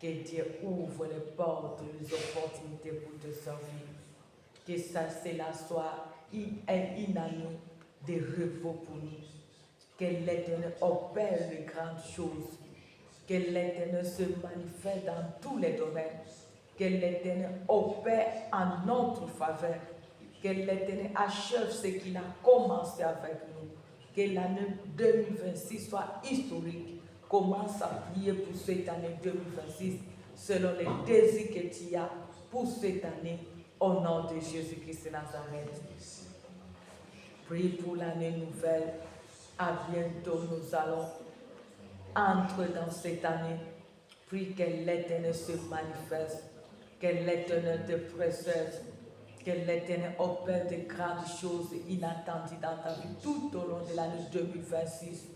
Que Dieu ouvre les portes, les opportunités pour te servir. Que cela soit une année de repos pour nous. Que l'Éternel opère de grandes choses. Que l'Éternel se manifeste dans tous les domaines. Que l'Éternel opère en notre faveur. Que l'Éternel achève ce qu'il a commencé avec nous. Que l'année 2026 soit historique. Commence à prier pour cette année 2026 selon les désirs que tu as pour cette année au nom de Jésus-Christ de Nazareth. Prie pour l'année nouvelle. À bientôt, nous allons entrer dans cette année. Prie que l'Éternel se manifeste, que l'Éternel te précède, que l'Éternel opère de grandes choses inattendues dans ta vie tout au long de l'année 2026.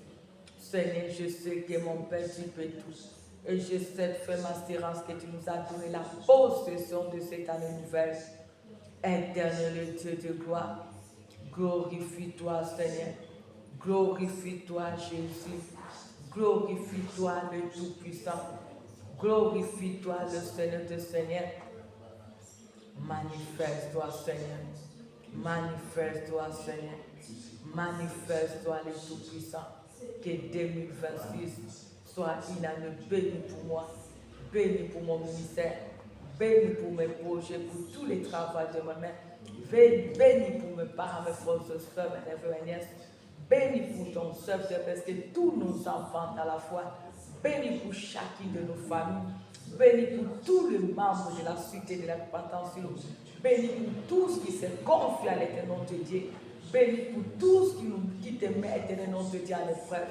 Seigneur, je sais que mon Père, tu peux tout. Et je sais, cette ferme assurance que tu nous as donné la possession de cette année nouvelle. Éternel Dieu de gloire, glorifie-toi, Seigneur. Glorifie-toi, Jésus. Glorifie-toi, le Tout-Puissant. Glorifie-toi, le Seigneur de Seigneur. Manifeste-toi, Seigneur. Manifeste-toi, Seigneur. Manifeste-toi, le Tout-Puissant. Que 2026 soit une année bénie pour moi, bénie pour mon ministère, bénie pour mes projets, pour tous les travaux de ma main, bénie pour mes parents, mes frères, mes soeurs, mes neveux, mes nièces, bénie pour ton seul, parce que tous nos enfants à la fois, bénie pour chacune de nos familles, bénie pour tous les membres de la cité de la repentance, bénie pour tous qui se confient à l'éternel de Dieu, béni pour tous qui te mettent dans le nom de Dieu à l'épreuve.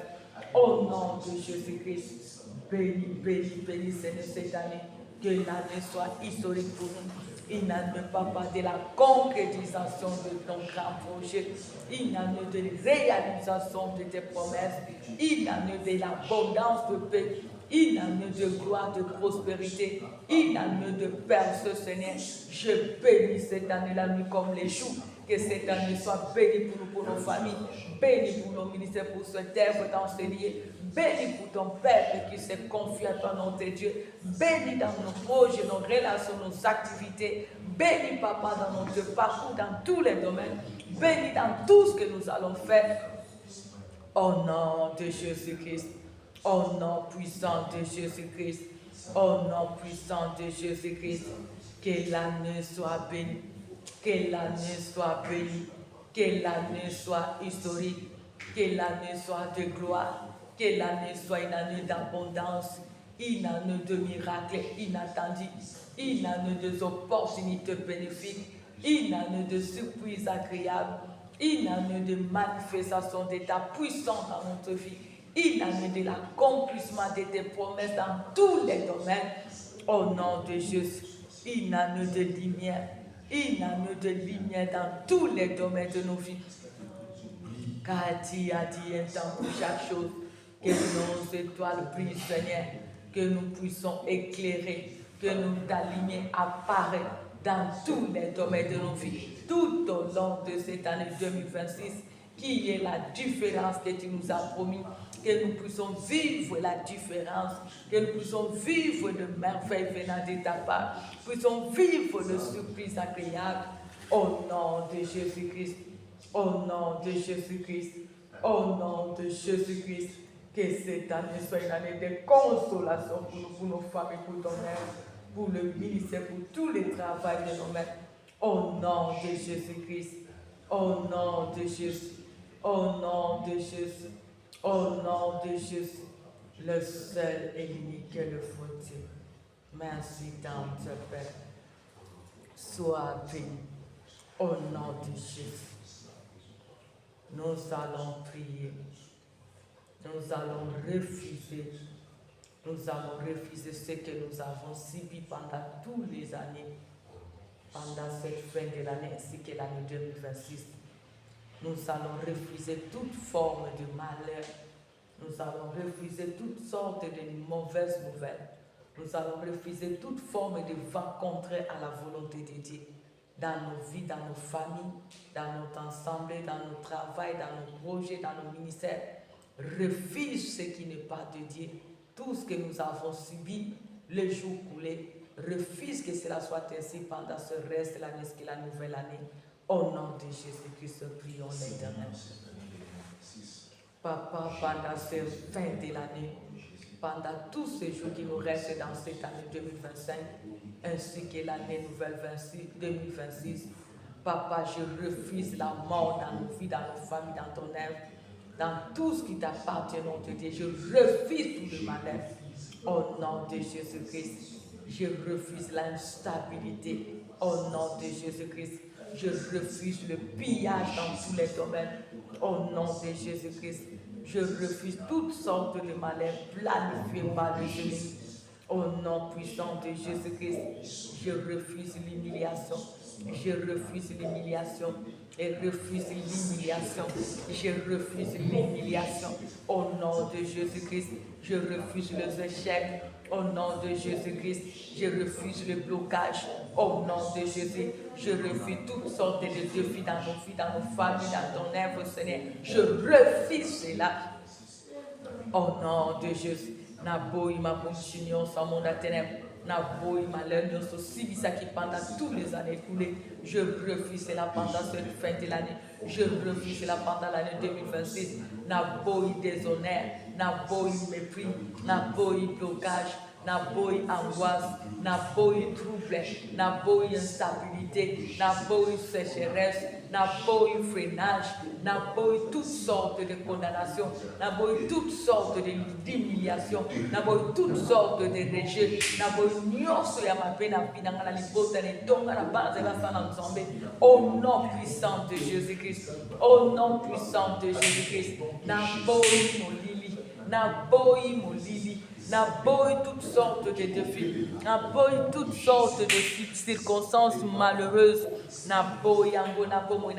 Au nom de Jésus-Christ, béni, béni, béni, Seigneur, cette année. Que l'année soit historique pour nous. Une année, Papa, de la concrétisation de ton grand projet. Une année de réalisation de tes promesses. Une année de l'abondance de paix. Une année de gloire, de prospérité. Une année de perce, Seigneur. Je bénis cette année-là, nous comme les jours. Que cette année soit bénie pour nous, pour nos familles, bénie pour nos ministères, pour cette œuvre d'enseigner, bénie pour ton peuple qui se confie à ton nom de Dieu, bénie dans nos projets, nos relations, nos activités, bénie, Papa, dans notre parcours, dans tous les domaines, bénie dans tout ce que nous allons faire. Au nom de Jésus-Christ, au nom puissant de Jésus-Christ, au nom puissant de Jésus-Christ, que l'année soit bénie. Que l'année soit bénie, que l'année soit historique, que l'année soit de gloire, que l'année soit une année d'abondance, une année de miracles inattendus, une année d'opportunités bénéfiques, une année de surprises agréables, une année de manifestation de ta puissance dans notre vie, une année de l'accomplissement de tes promesses dans tous les domaines, au nom de Jésus, une année de lumière, une année de lumière dans tous les domaines de nos vies. Car tu as dit un temps pour chaque chose, que nos étoiles brillent, Seigneur, que nous puissions éclairer, que ta lumière apparaisse dans tous les domaines de nos vies, tout au long de cette année 2026, qu'il y ait la différence que tu nous as promis, que nous puissions vivre la différence, que nous puissions vivre de merveilles venant de ta part, puissions vivre de surprises agréables, au nom de Jésus-Christ, au nom de Jésus-Christ, au nom de Jésus-Christ, que cette année soit une année de consolation pour nous, pour nos familles, pour ton mère, pour le ministère, pour tous les travaux de nos mains, au nom de Jésus-Christ, au nom de Jésus, au nom de Jésus, au nom de Jésus, le seul et l'unique est le fautif. Merci, Tante Père. Sois béni, au nom de Jésus. Nous allons prier. Nous allons refuser ce que nous avons subi pendant toutes les années, pendant cette fin de l'année ainsi que l'année 2026. Nous allons refuser toute forme de malheur. Nous allons refuser toutes sortes de mauvaises nouvelles. Nous allons refuser toute forme de vent contraire à la volonté de Dieu. Dans nos vies, dans nos familles, dans notre ensemble, dans nos travail, dans nos projets, dans nos ministères. Refuse ce qui n'est pas de Dieu. Tout ce que nous avons subi les jours coulés, refuse que cela soit ainsi pendant ce reste de l'année, ce qui est la nouvelle année. Au nom de Jésus-Christ, prions l'Éternel. Papa, pendant cette fin de l'année, pendant tous ces jours qui nous restent dans cette année 2025, ainsi que l'année nouvelle 2026, Papa, je refuse la mort dans nos vies, dans nos familles, dans ton œuvre, dans tout ce qui t'appartient, nom de Dieu. Je refuse tout le malheur. Au nom de Jésus-Christ, je refuse l'instabilité. Au nom de Jésus-Christ, je refuse le pillage dans tous les domaines. Au nom de Jésus-Christ, je refuse toutes sortes de malheurs planifiés par le ennemi. Au nom puissant de Jésus-Christ, je refuse l'humiliation. Je refuse l'humiliation et refuse l'humiliation. Je refuse l'humiliation. Au nom de Jésus-Christ, je refuse les échecs. Au nom de Jésus-Christ, je refuse le blocage. Au nom de Jésus, je refuse toutes sortes de défis dans nos vies, dans nos familles, dans ton œuvre, Seigneur. Je refuse cela. Au nom de Jésus, Naboï ma continuation sans mon ténèbres. Naboï ma l'un aussi ça qui pendant toutes les années écoulées. Je refuse cela pendant cette fin de l'année. Je refuse cela pendant l'année 2026. Naboï déshonneur, Naboï mépris, Naboï blocage, Naboï angoisse, Naboï trouble, Naboï instabilité, Naboï sécheresse, Naboï freinage, Naboï toutes sortes de condamnations, Naboï toutes sortes d'humiliation, Naboï toutes sortes de rejet, Naboï nyoso ya mapena pinanga na libota ne tonga na base la sana nzambe. Au nom puissant de Jésus-Christ, au nom puissant de Jésus-Christ, Naboï molili, Naboï molili. Naboï toutes sortes de défis, Naboï toutes sortes de circonstances malheureuses, Naboï ango, Naboï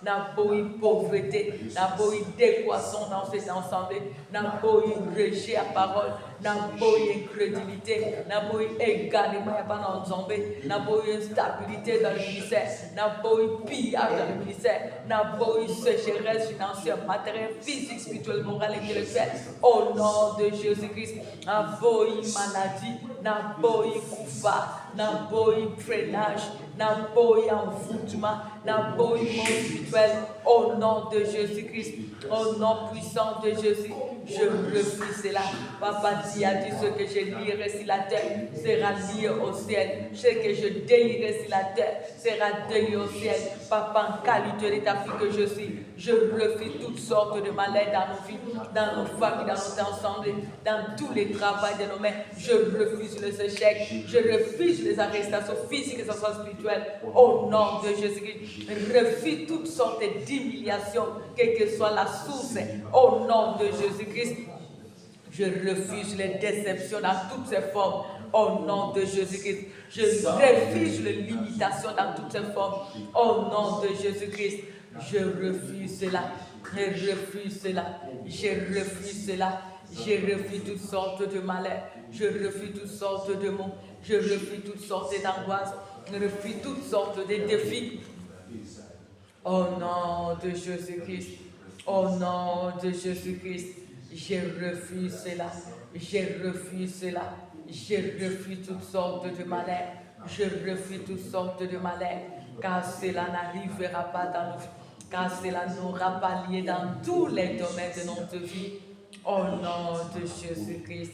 Naboï pauvreté, Naboï décroissance dans cet ensemble, Naboï rejet à parole, Naboï incrédulité, Naboï également pas dans l'ensemble, Naboï instabilité dans le ministère, Naboï pillage dans le ministère, Naboï sécheresse financière, matérielle, physique, spirituelle, morale, intellectuelle, au nom de Jésus-Christ, Naboï maladie, Naboï koufa, Naboï freinage, Naboï envoûtement, Naboï mort spirituel, au nom de Jésus-Christ, au nom puissant de Jésus, je refuse cela. Papa dit a dit ce que je lirai sur la terre sera lié au ciel. Ce que je délierai sur la terre sera délié au ciel. Papa, en qualité de ta fille que je suis, je refuse toutes sortes de malheurs dans nos vies, dans nos familles, dans notre ensemble, dans tous les travaux de nos mains. Je refuse les échecs, je refuse les arrestations physiques et spirituelles. Au nom de Jésus-Christ, je refuse toutes sortes d'humiliations, quelle que soit la source. Au nom de Jésus-Christ, Je refuse les déceptions dans toutes ses formes. Au nom de Jésus-Christ. Je refuse les limitations dans toutes ses formes. Au nom de Jésus-Christ. Je refuse cela. Je refuse cela. Je refuse cela. Je refuse toutes sortes de malheur. Je refuse toutes sortes de maux. Je refuse toutes sortes d'angoisses. Je refuse toutes sortes de défis. Au nom de Jésus-Christ. Au nom de Jésus-Christ. Je refuse cela. Je refuse cela. Je refuse toutes sortes de malheur. Je refuse toutes sortes de malheur. Car cela n'arrivera pas dans nous. Car cela n'aura pas lieu dans tous les domaines de notre vie. Au nom de Jésus-Christ,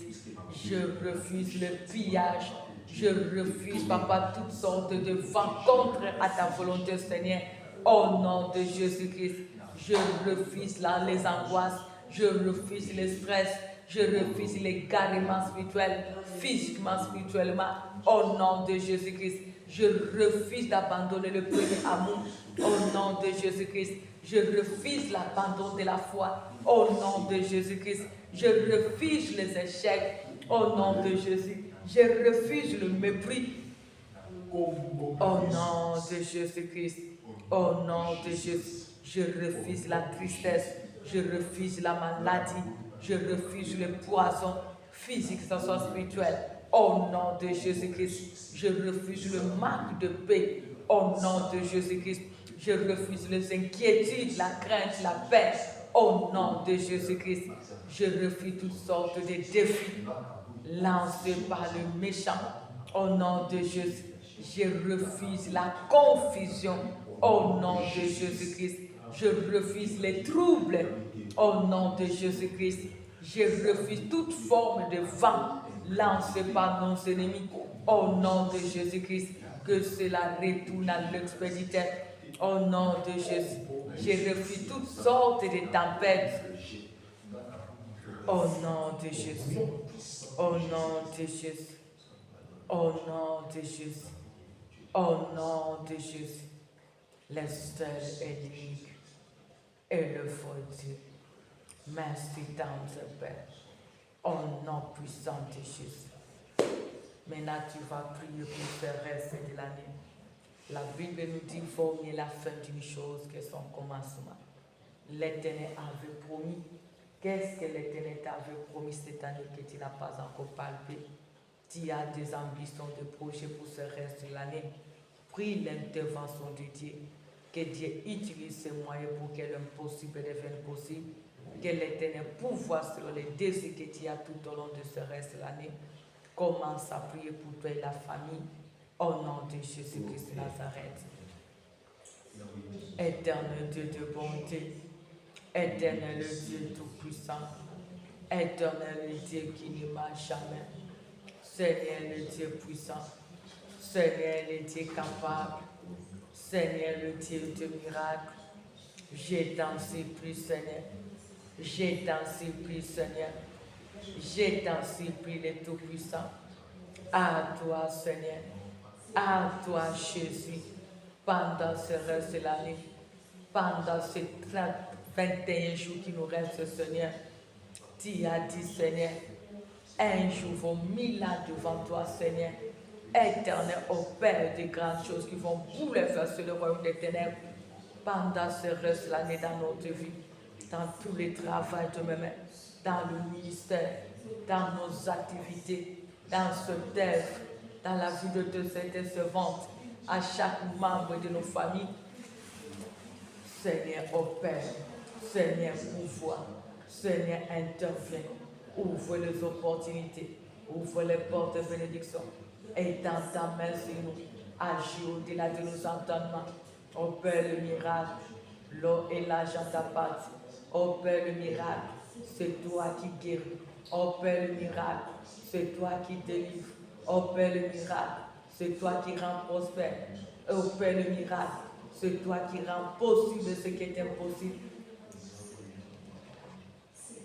je refuse le pillage. Je refuse, Papa, toutes sortes de vents contraires à ta volonté, Seigneur. Au nom de Jésus-Christ, je refuse les angoisses. Je refuse le stress. Je refuse les égarements spirituels, physiquement, spirituellement. Au nom de Jésus-Christ, je refuse d'abandonner le premier amour. Au nom de Jésus-Christ, je refuse l'abandon de la foi. Au nom de Jésus-Christ, je refuse les échecs. Au nom de Jésus, je refuse le mépris. Au nom de Jésus-Christ, au nom de Jésus, je refuse la tristesse. Je refuse la maladie. Je refuse le poison physique, que ce soit spirituel. Au nom de Jésus-Christ, je refuse le manque de paix. Au nom de Jésus-Christ, je refuse les inquiétudes, la crainte, la paix. Au nom de Jésus-Christ, je refuse toutes sortes de défis lancés par le méchant. Au nom de Jésus, je refuse la confusion. Au nom de Jésus-Christ, je refuse les troubles. Au nom de Jésus-Christ, je refuse toute forme de vent lancé par nos ennemis. Au nom de Jésus-Christ, que cela retourne à l'expéditeur. Au nom de Jésus, je refuse toutes sortes de tempêtes. Au nom de Jésus, au nom de Jésus, au nom de Jésus, au nom de Jésus, les stèles énigmes et le faux Dieu. Merci, tendre Père, au nom puissant de Jésus. Maintenant, tu vas prier pour ce reste de l'année. La Bible nous dit qu'il faut mieux la fin d'une chose que son commencement. L'Éternel avait promis. Qu'est-ce que l'Éternel t'avait promis cette année que tu n'as pas encore palpé? Tu as des ambitions, des projets pour ce reste de l'année. Prie l'intervention de Dieu. Que Dieu utilise ses moyens pour que l'impossible devienne possible. Que l'Éternel pouvoir sur les désirs que tu as tout au long de ce reste de l'année. Commence à prier pour toi et la famille. Au nom de Jésus-Christ de Nazareth. Éternel Dieu de bonté, éternel Dieu tout-puissant, éternel Dieu qui ne marche jamais, Seigneur le Dieu puissant, Seigneur le Dieu capable, Seigneur le Dieu de miracle, je t'en supplie, Seigneur, je t'en supplie, Seigneur, je t'en supplie, le tout-puissant, à toi, Seigneur. À toi, Jésus, pendant ce reste de l'année, pendant ces 21 jours qui nous restent, Seigneur, tu as dit, Seigneur, un jour vaut 1000 ans devant toi, Seigneur, éternel, au Père de grandes choses qui vont bouleverser le royaume des ténèbres, pendant ce reste de l'année dans notre vie, dans tous les travaux de mes mains, dans le ministère, dans nos activités, dans ce œuvre, dans la vie de tes servantes, à chaque membre de nos familles. Seigneur, au Père, Seigneur, pouvoir, Seigneur, interviens, ouvre les opportunités, ouvre les portes de bénédiction, et dans ta main sur nous, agis au-delà de nos entendements. Au Père, le miracle, l'eau et l'argent t'appartiennent. Au Père, le miracle, c'est toi qui guéris. Au Père, le miracle, c'est toi qui délivres. Au Père, le miracle, c'est toi qui rends prospère. Au Père, le miracle, c'est toi qui rends possible ce qui est impossible.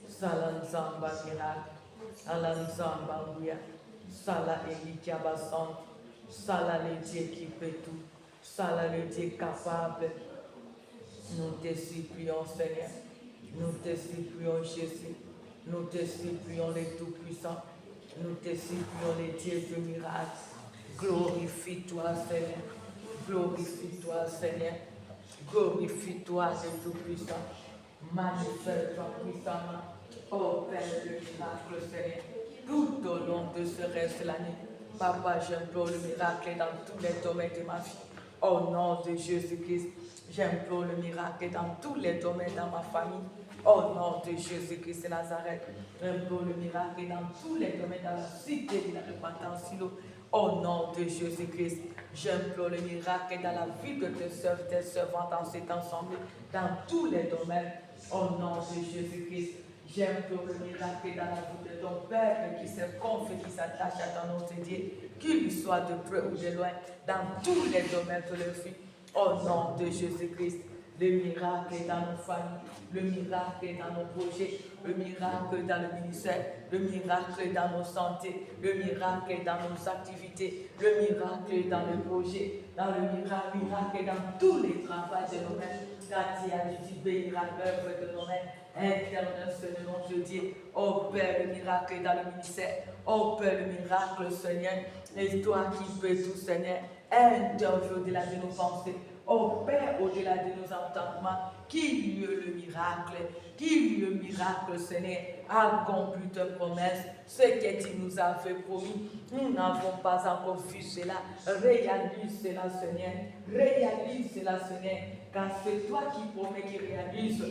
Salanzamba miracle, Alanzamba ouya, Sala Elikiabasan, Sala le Dieu qui peut tout, Sala le Dieu capable. Nous te supplions, Seigneur, nous te supplions, Jésus, Nous te supplions les tout-puissants. Nous te supplions les dieux de miracles. Glorifie-toi, Seigneur. Glorifie-toi, Seigneur. Glorifie-toi, le tout-puissant. Manifeste-toi puissamment. Opère le miracle, Seigneur. Tout au long de ce reste de l'année. Papa, j'implore le miracle dans tous les domaines de ma vie. Au nom de Jésus-Christ, j'implore le miracle dans tous les domaines dans ma famille. Au nom de Jésus-Christ de Nazareth, j'implore le miracle dans tous les domaines dans la cité de la repentance. Au nom de Jésus-Christ, j'implore le miracle dans la vie de tes sœurs, tes servantes en cet ensemble, dans tous les domaines. Au nom de Jésus-Christ, j'implore le miracle dans la vie de ton Père qui se confie, qui s'attache à ton nom, Dieu, qu'il soit de près ou de loin, dans tous les domaines de leur vie. Au nom de Jésus-Christ, le miracle dans nos familles, le miracle dans nos projets, le miracle dans le ministère, le miracle dans nos santé, le miracle dans nos activités, le miracle dans le projet, dans le miracle dans tous les travaux de nos mains, car tu as dit bénir l'œuvre de nos mains. Éternel Seigneur, je dis, opère le miracle dans le ministère, opère le miracle, Seigneur, et toi qui peux tout, Seigneur, interview au-delà de nos pensées, opère au-delà de nos entendements, qu'il y ait le miracle, Seigneur, accomplis tes promesses, ce que tu nous as fait promis, nous n'avons pas encore vu cela, réalise cela, Seigneur, car c'est toi qui promets, qui réalise.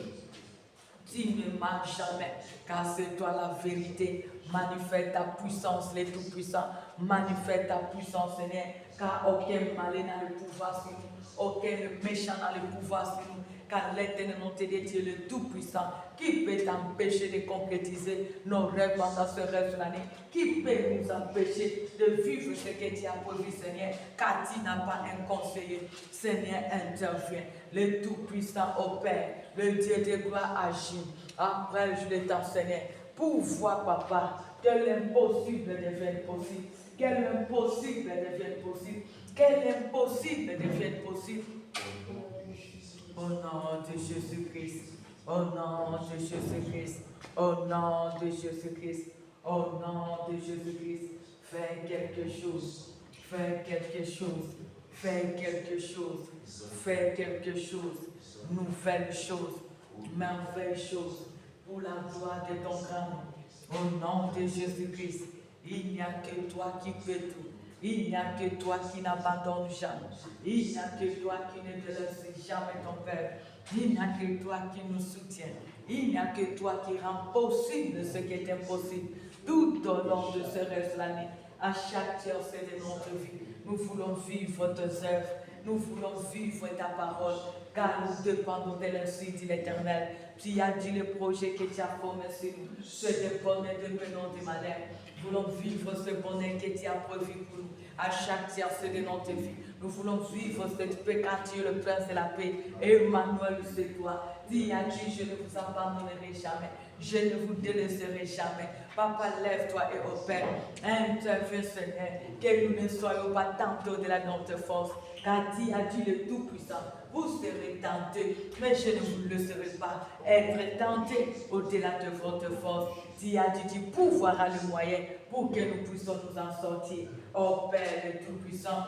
Tu ne marches jamais, car c'est toi la vérité. Manifeste ta puissance, les tout-puissants. Manifeste ta puissance, Seigneur, car aucun malin n'a le pouvoir sur nous, aucun méchant n'a le pouvoir sur nous, car l'Éternel, notre Dieu, le tout-puissant, qui peut t'empêcher de concrétiser nos rêves pendant ce rêve de l'année, qui peut nous empêcher de vivre ce que tu as prévu, Seigneur, car tu n'as pas un conseiller. Seigneur, intervient. Le tout-puissant opère. Le Dieu de gloire agit. Après, je le temps, Seigneur, pour voir, Papa, que l'impossible devienne possible. Que l'impossible devienne possible. Que l'impossible devienne possible. Au nom de Jésus-Christ. Au nom de Jésus-Christ. Au nom de Jésus-Christ. Au nom de Jésus-Christ. Fais quelque chose. Fais quelque chose. Fais quelque chose. Fais quelque chose. Nouvelle chose. Merveille chose. Pour la gloire de ton grand nom. Au nom de Jésus-Christ. Il n'y a que toi qui peux tout. Il n'y a que toi qui n'abandonne jamais. Il n'y a que toi qui ne délaisse jamais ton Père. Il n'y a que toi qui nous soutient. Il n'y a que toi qui rend possible ce qui est impossible. Tout au long de ce reste de l'année, à chaque heure de notre vie, nous voulons vivre tes œuvres. Nous voulons vivre ta parole, car nous dépendons de l'insu de l'Éternel. Tu as dit le projet que tu as formé sur nous, ce de bonheur, de bénin, de malheur. Nous voulons vivre ce bonheur que tu as prévu pour nous, à chaque tierce de notre vie. Nous voulons vivre cette paix, car tu es le prince de la paix. Emmanuel, c'est toi. Tu as dit, je ne vous abandonnerai jamais. Je ne vous délaisserai jamais. Papa, lève-toi et opère. Interviens, Seigneur, que nous ne soyons pas tentés au-delà de notre force. Car tu as dit le Tout-Puissant, vous serez tentés, mais je ne vous le laisserai pas être tentés au-delà de votre force. Tu as dit, tu pourvoiras le moyen pour que nous puissions nous en sortir. Ô Père le Tout-Puissant,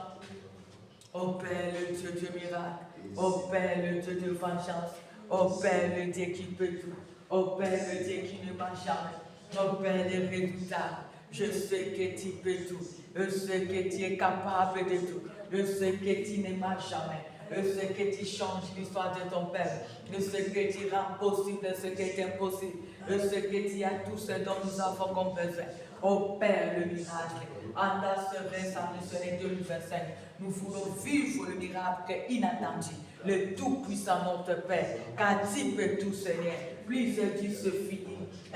ô Père le Dieu de miracle, ô Père le Dieu de vengeance, ô Père le Dieu qui peut tout, ô Père le Dieu qui ne ment jamais, ô Père le redoutable. Je sais que tu peux tout, je sais que tu es capable de tout. Je sais que tu ne marches jamais. Je sais que tu changes l'histoire de ton Père. Je sais que tu rends possible ce qui est impossible. Je sais que tu as tout ce dont nous avons comme besoin. Ô Père, le miracle. En ta serait ambitionné 2025. Nous voulons vivre le miracle inattendu. Le tout-puissant notre Père. Car tu peux tout, Seigneur. Plusieurs Dieu se finit.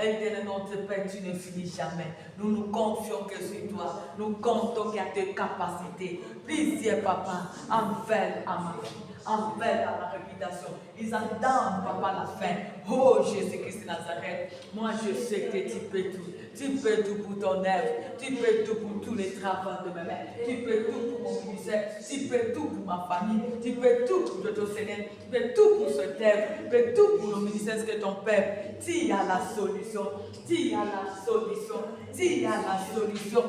Éternel notre Père, tu ne finis jamais. Nous nous confions que sur toi. Nous comptons qu'il y a tes capacités. Plusieurs, Papa, envers à ma vie, envers à ma réputation. Ils entendent, Papa, la fin. Oh, Jésus-Christ de Nazareth, moi je sais que tu peux tout. Tu peux tout pour ton œuvre. Tu peux tout pour tous les travaux de mes mains. Tu peux tout pour mon ministère. Tu peux tout pour ma famille. Tu peux tout pour ton Seigneur. Tu peux tout pour cette œuvre. Tu peux tout pour le ministère que ton Père. Tu as la solution. Tu as la solution. Tu as la solution.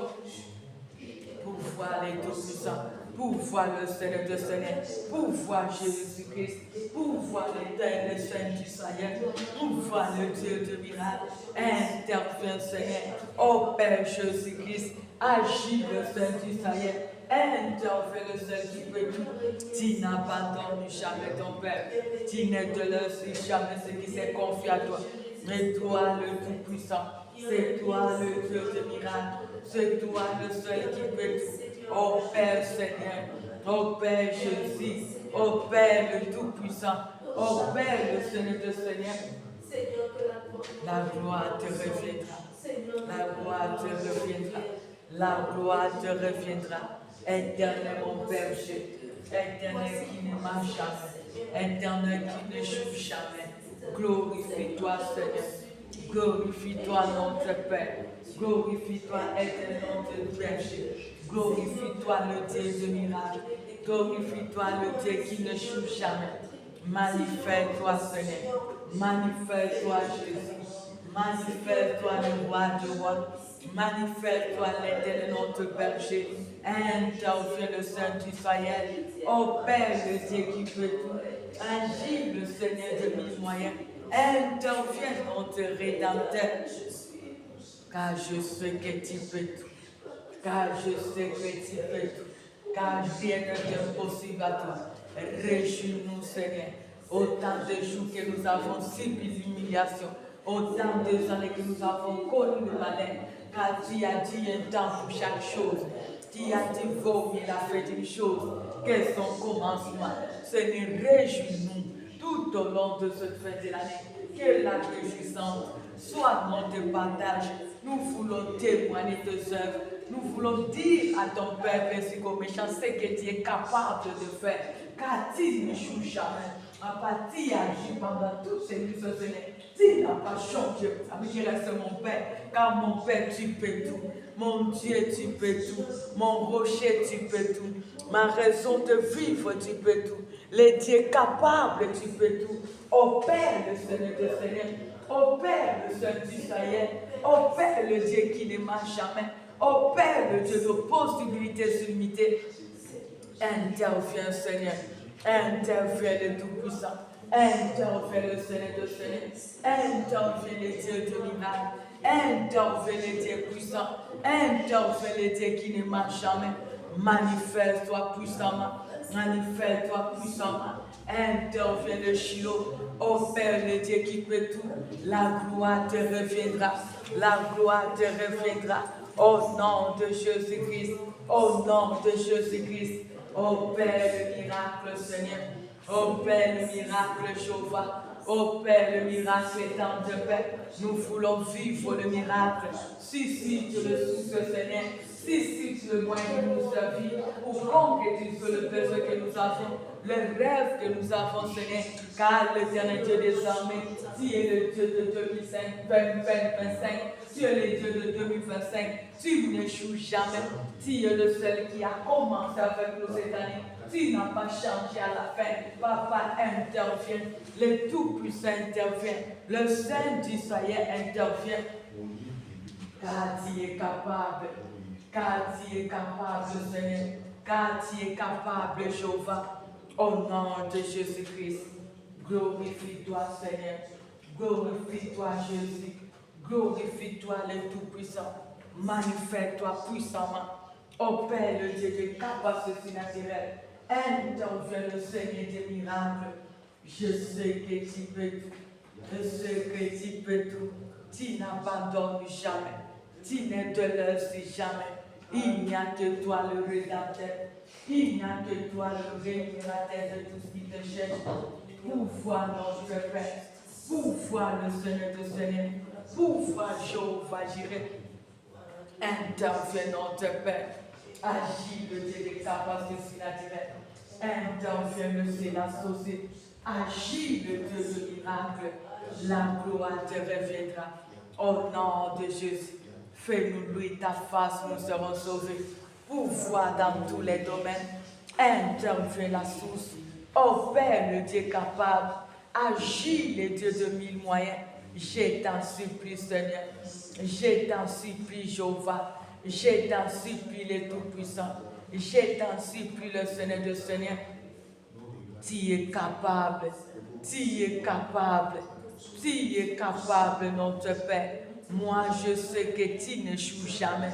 Pour voir les Tout-Puissants, pour voir le Seigneur de Seigneur, pour voir Jésus-Christ, pour voir l'éternel Saint d'Israël, pour voir le Dieu de miracle. Interviens, Seigneur. Oh Père Jésus-Christ, agis le Saint d'Israël. Interviens le seul qui peut tout. Tu n'abandonnes jamais ton Père. Tu ne te laisses jamais ce qui s'est confié à toi. Mais toi, le Tout-Puissant, c'est toi le Dieu de miracle. C'est toi le seul qui peut tout. Oh Père Seigneur, oh Père Jésus, oh Père le Tout-Puissant, oh Père le Seigneur de Seigneur. La gloire te reviendra. La gloire te reviendra. La gloire te reviendra. Éternel mon Père Jésus, éternel qui ne marche jamais, éternel qui ne joue jamais. Glorifie-toi Seigneur. Glorifie-toi notre Père. Glorifie-toi éternel notre berger. Glorifie-toi le Dieu de miracle. Glorifie-toi le Dieu qui ne joue jamais. Manifeste-toi Seigneur. Manifeste-toi Jésus. Manifeste-toi le roi de rois. Manifeste-toi l'éternel notre berger. Interviens le Saint d'Israël. Ô Père le Dieu qui peut tout. Agis le Seigneur de mille moyens. Interviens notre Rédempteur. Car je sais que tu peux tout. Car je sais que tu peux tout. Car rien n'est impossible à toi. Réjouis-nous Seigneur. Autant de jours que nous avons subi l'humiliation. Autant de années que nous avons connu le malheur. Car tu as dit un temps pour chaque chose. Tu as dit vomir la fête d'une chose. Quel est son commencement? Seigneur, réjouis-nous tout au long de cette fin de l'année. Que la réjouissance soit notre partage. Nous voulons témoigner tes œuvres. Nous voulons dire à ton Père, ainsi qu'au méchant, ce que tu es capable de faire. Car tu ne joues jamais. À partir agis pendant toutes ces nuits, Seigneur. Tu n'as pas changé. Avec reste mon Père. Car mon Père, tu peux tout. Mon Dieu, tu peux tout. Mon rocher, tu peux tout. Ma raison de vivre, tu peux tout. Les dieux capables, tu peux tout. Ô Père, le Seigneur de Seigneur. Ô Père, le Saint d'Israël. Ô Père, le Dieu qui ne marche jamais. Ô Père, le Dieu de possibilités illimitées. Interviens, Seigneur. Interviens le Tout-Puissant. Interviens le Seigneur de Seigneur. Interviens les dieux de miracle. Interviens les dieux puissants. Interviens les dieux qui ne marchent jamais. Manifeste-toi puissamment. Manifeste-toi puissamment. Interviens le Shiloh. Ô Père, le Dieu qui peut tout. La gloire te reviendra. La gloire te reviendra. Au nom de Jésus-Christ. Au nom de Jésus-Christ. Ô Père, le miracle, Seigneur. Ô Père, le miracle, Jéhovah. Ô Père, le miracle étant de paix. Nous voulons vivre le miracle. Si, tu le souffles, Seigneur. Si, tu le moyen de nous servir. Pour concrétiser le besoin que nous avons. Le rêve que nous avons, Seigneur. Car l'éternel Dieu des armées, tu es le Dieu de 2025. Tu es le Dieu de 2025. Tu n'échoues jamais. Tu es le seul qui a commencé avec nous cette année. Tu n'as pas changé à la fin. Papa intervient. Le Tout-Puissant intervient. Le Saint d'Israël intervient. Car tu es capable. Car tu es capable, Seigneur. Car tu es capable, Jéhovah. Au nom de Jésus-Christ. Glorifie-toi, Seigneur. Glorifie-toi, Jésus. Glorifie-toi, le Tout-Puissant. Manifeste-toi puissamment. Ô Père, le Dieu de capacité naturelle. Interviens le Seigneur des miracles. Je sais que tu peux tout. Je sais que tu peux tout. Tu n'abandonnes jamais. Tu ne te laisses jamais. Il n'y a que toi le Rédempteur. Il n'y a que toi le rémunérateur de tout ce qui te cherche. Pour voir notre Père. Pour voir le Seigneur de Seigneur. Pour voir Jéhovah Jireh. Interviens notre Père. Agis le Dieu des capacités naturelles. Interviens le Seigneur associé. Agis le Dieu de miracle. La gloire te reviendra. Au nom de Jésus. Fais-nous louer ta face, nous serons sauvés. Pouvoir dans tous les domaines. Interviens la source. Oh Père, le Dieu capable. Agis, les dieux de mille moyens. Je t'en supplie, Seigneur. Je t'en supplie, Jéhovah. Je t'en supplie, les Tout-Puissants. Je t'en supplie, le Seigneur de Seigneur. Tu es capable. Tu es capable. Tu es capable, notre Père. Moi, je sais que tu n'échoues jamais.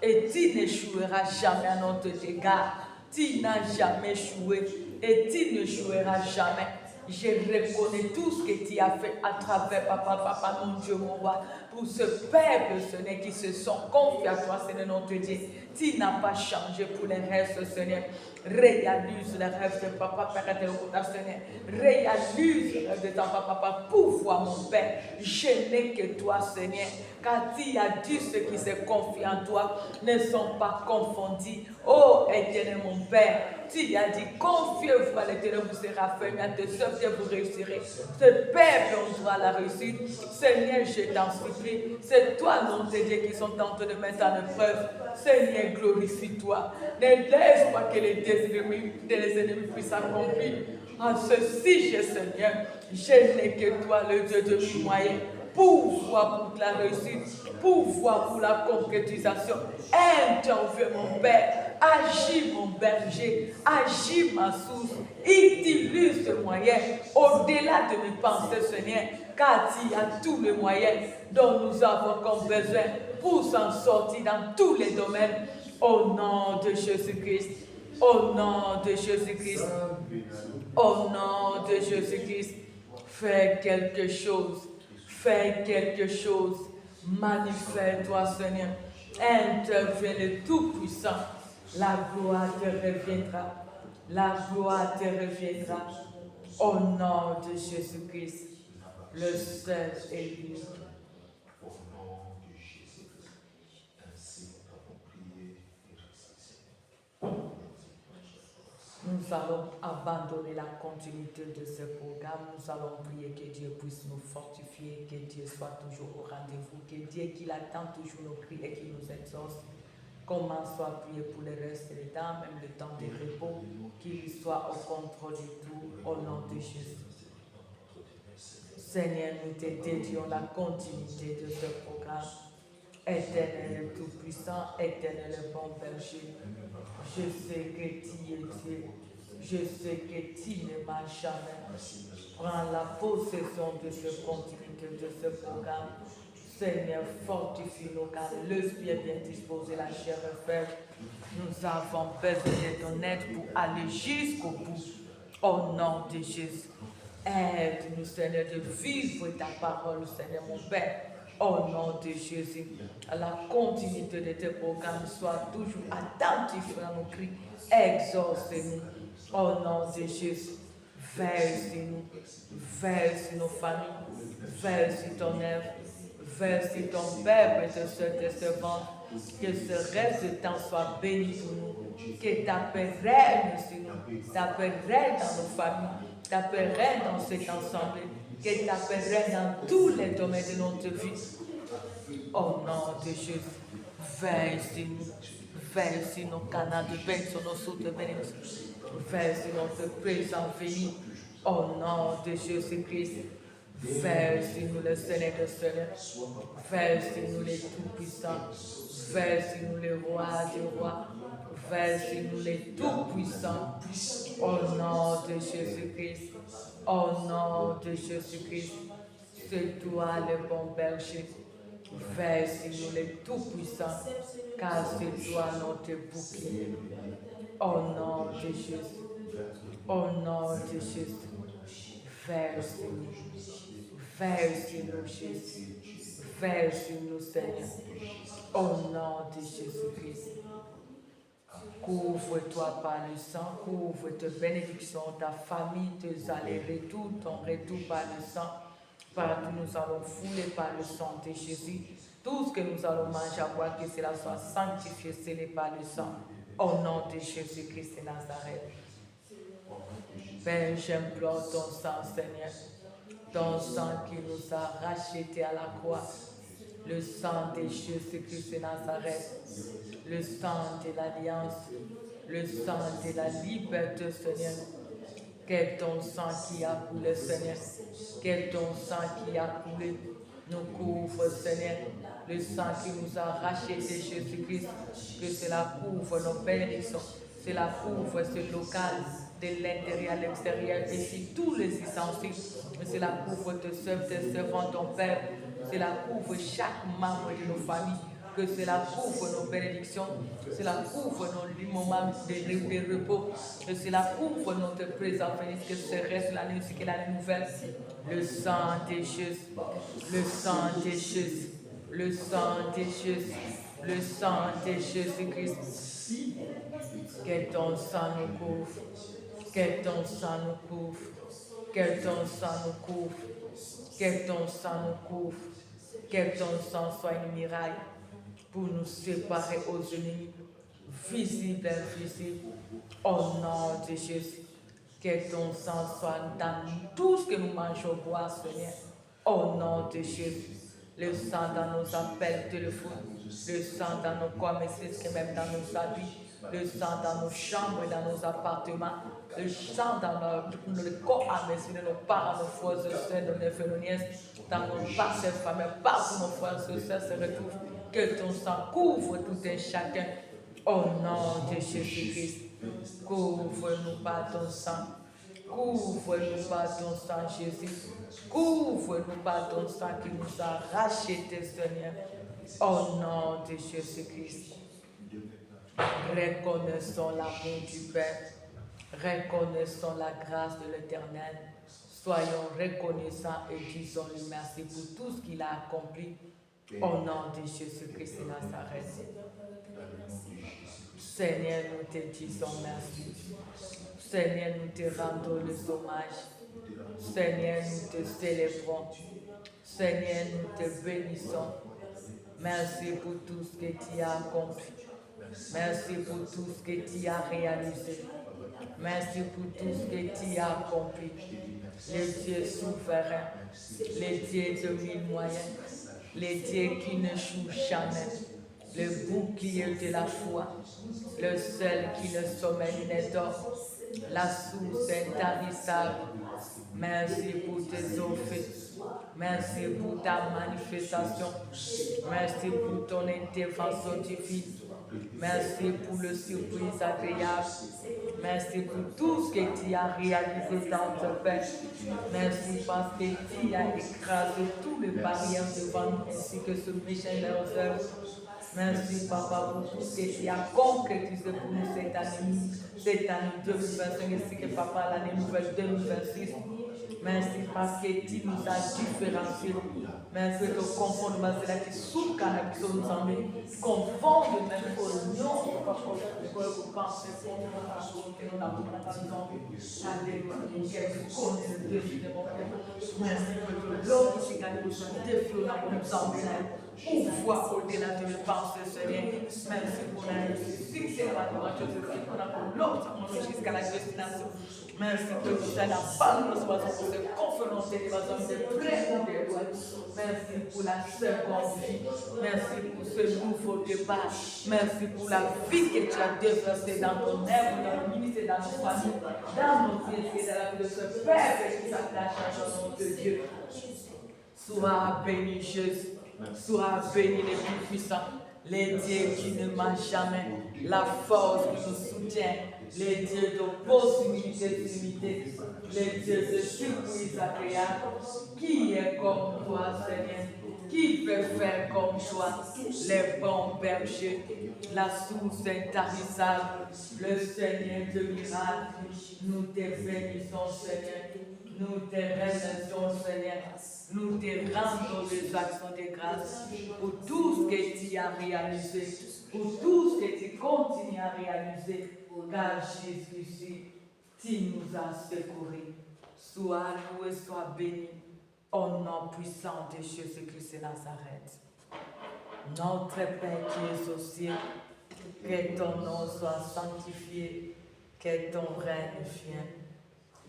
Et tu n'échoueras jamais à notre égard. Tu n'as jamais échoué. Et tu n'échoueras jamais. Je reconnais tout ce que tu as fait à travers, papa, mon Dieu, mon roi, pour ce peuple, Seigneur, qui se sont confiés à toi, Seigneur, notre Dieu. Tu n'as pas changé pour les restes, Seigneur. Réalise les rêves de papa, Père de Seigneur. Réalise les rêves de ton papa, pouvoir, mon Père. Je n'ai que toi, Seigneur. Car tu as dit ceux qui se confient en toi ne sont pas confondus. Oh, éternel, mon Père, tu as dit, confiez-vous à l'éternel, vous sera fait, mais à tes œuvres, vous réussirez. Ce peuple, on doit la réussite. Seigneur, je t'en supplie. C'est toi, non, tes dieux qui sont en train de mettre en épreuve. Seigneur, glorifie-toi. Ne laisse pas que les ennemis puissent accomplir. En ceci, Seigneur, je n'ai que toi, le Dieu de mes moyens. Pouvoir pour la réussite, pouvoir pour la concrétisation. Interviens, mon Père. Agis, mon berger. Agis, ma source. Utilise ce moyen au-delà de mes pensées, Seigneur, car tu as tous les moyens dont nous avons comme besoin pour s'en sortir dans tous les domaines. Au nom de Jésus-Christ. Au nom de Jésus-Christ. Au nom de Jésus-Christ. Fais quelque chose. Fais quelque chose. Manifeste-toi, Seigneur. Interviens le Tout-Puissant. La gloire te reviendra. La gloire te reviendra. Au nom de Jésus-Christ, le seul et l'unique. Au nom de Jésus-Christ. Ainsi nous avons prié et reçu. Nous allons abandonner la continuité de ce programme. Nous allons prier que Dieu puisse nous fortifier, que Dieu soit toujours au rendez-vous, que Dieu qui attend toujours nos cris et qui nous exauce. Commençons à prier pour le reste du temps, même le temps de repos, qu'il soit au contrôle de tout, au nom de Jésus. Seigneur, nous te dédions la continuité de ce programme. Éternel Tout-Puissant, éternel bon berger, je sais que tu es Dieu, je sais que tu ne m'as jamais. Prends la possession de ce continuité de ce programme. Seigneur, fortifie-nous car le pied bien disposé, la chair est faible. Nous avons besoin de ton aide pour aller jusqu'au bout. Au nom de Jésus, aide-nous, Seigneur, de vivre ta parole, Seigneur, mon Père. Au nom de Jésus, à la continuité de tes programmes, sois toujours attentif à nos cris. Exauce-nous. Au nom de Jésus, veille sur nous, veille sur nos familles, veille sur ton œuvre. Vers si ton peuple et de ce ventre, que ce reste de temps soit béni pour nous, que ta paix règne sur nous, ta paix règne dans nos familles, ta paix règne dans cet ensemble, que ta paix règne dans tous les domaines de notre vie. Au nom de Jésus, veille sur nous, veille sur nos canaux de paix, sur nos sources de bénédiction, veille sur notre présent venu. Au nom de Jésus-Christ. Veille sur nous le Seigneur de Seigneur, veille sur nous les tout-puissants, veille sur nous les rois des rois, veille sur nous les tout-puissants, au nom de Jésus-Christ, au nom de Jésus-Christ, c'est toi le bon berger, veille sur nous les tout-puissants, car c'est toi notre bouclier, au nom de Jésus, au nom de Jésus, veille sur nous. Veille sur nous, Jésus. Veille sur nous, Seigneur. Au nom de Jésus-Christ. Couvre-toi par le sang, couvre tes bénédictions, ta famille, tes allers-retours, ton retour par le sang. Partout nous allons fouler par le sang de Jésus. Tout ce que nous allons manger, à boire, que cela soit sanctifié, scellé par le sang. Au nom de Jésus-Christ de Nazareth. Père, j'implore ton sang, Seigneur. Ton sang qui nous a rachetés à la croix, le sang de Jésus-Christ de Nazareth, le sang de l'alliance, le sang de la liberté, Seigneur. Quel ton sang qui a coulé, Seigneur. Quel ton sang qui a coulé. Nous couvre, Seigneur. Le sang qui nous a racheté, Jésus-Christ. Que cela couvre nos bénédictions. Cela couvre ce local de l'intérieur à l'extérieur. Et si tous les ustensiles. Cela couvre tes servants, ton Père. Cela couvre chaque membre de nos familles. Que cela couvre nos bénédictions, cela couvre nos moments de repos, que cela couvre notre présent béni, que ce reste l'année aussi que l'année nouvelle. Le sang de Jésus, le sang de Jésus, le sang de Jésus, le sang de Jésus-Christ. Que ton sang nous couvre, que ton sang nous couvre, que ton sang nous couvre, que ton sang nous couvre, que ton sang soit une miraille pour nous séparer aux ennemis, visibles et invisibles, au nom de Jésus. Que ton sang soit dans tout ce que nous mangeons, boire, Seigneur, au nom de Jésus. Le sang dans nos appels téléphoniques, le sang dans nos corps, mais c'est même dans nos habits, le sang dans nos chambres et dans nos appartements, le sang dans le corps, mais de nos parents, nos frères et sœurs, nos neveux, nos nièces, dans nos parcelles familles, partout nos frères et sœurs se retrouvent. Que ton sang couvre tout et chacun au nom de Jésus-Christ. Couvre-nous par ton sang. Couvre-nous par ton sang, Jésus. Couvre-nous par ton sang qui nous a rachetés, Seigneur. Au nom de Jésus-Christ. Reconnaissons l'amour du Père. Reconnaissons la grâce de l'Éternel. Soyons reconnaissants et disons-lui merci pour tout ce qu'il a accompli. Au nom de Jésus-Christ de Nazareth. Seigneur, nous te disons merci. Seigneur, nous te rendons les hommages. Seigneur, nous te célébrons. Seigneur, nous te bénissons. Merci pour tout ce que tu as accompli. Merci pour tout ce que tu as réalisé. Merci pour tout ce que tu as accompli. Le Dieu souverain, le Dieu de mille moyens. Le Dieu qui ne joue jamais, le bouclier de la foi, le seul qui ne sommeille ne dort, la source intarissable. Merci pour tes offres, merci pour ta manifestation, merci pour ton intervention divine, merci pour le surprise agréable, merci pour tout ce que tu as réalisé dans ton Père. Merci parce que tu as écrasé toutes les barrières devant nous ainsi que ce méchant de leurs œuvres. Merci, Papa, pour tout ce que tu as concrétisé pour nous cette année 2025, ainsi que, Papa, l'année nouvelle 2026. Merci parce que tu nous as différenciés. Merci que conformément à cela, tu sous canal qui nous emmène, conforme même au nom de Papa, pour que vous pensez pour nous, que nous n'avons pas besoin. Alléluia, que tu connais le défi de mon Père. Merci que l'homme qui gagne le défi, nous emmène. Ouvre au-delà de mes pensées, Seigneur. Merci pour la réussite. C'est la Jésus-Christ qu'on a pour l'autre jusqu'à la destination. Merci que tu sois la femme de sois pour te confronter les hommes de plein de toi. Merci pour la seconde vie. Merci pour ce nouveau départ. Merci pour la vie que tu as déversée dans ton œuvre, dans le ministère, dans nos familles, dans nos vies, et dans la vie de ce Père qui s'attache à ton nom de Dieu. Sois béni, Jésus. Sois béni les plus puissants, les dieux qui ne marchent jamais, la force qui nous soutient, les dieux de possibilités illimitées, les dieux de surprise agréable. Qui est comme toi, Seigneur? Qui peut faire comme toi? Les bons bergers, la source intarissable, le Seigneur de miracles. Nous te bénissons, Seigneur. Nous te remercions, Seigneur. Nous te rendons des actions de grâce pour tout ce que tu as réalisé, pour tout ce que tu continues à réaliser, car Jésus-Christ, tu nous as secourus. Sois loué, sois béni, au nom puissant de Jésus-Christ de Nazareth. Notre Père qui es aux cieux, que ton nom soit sanctifié, que ton règne vienne.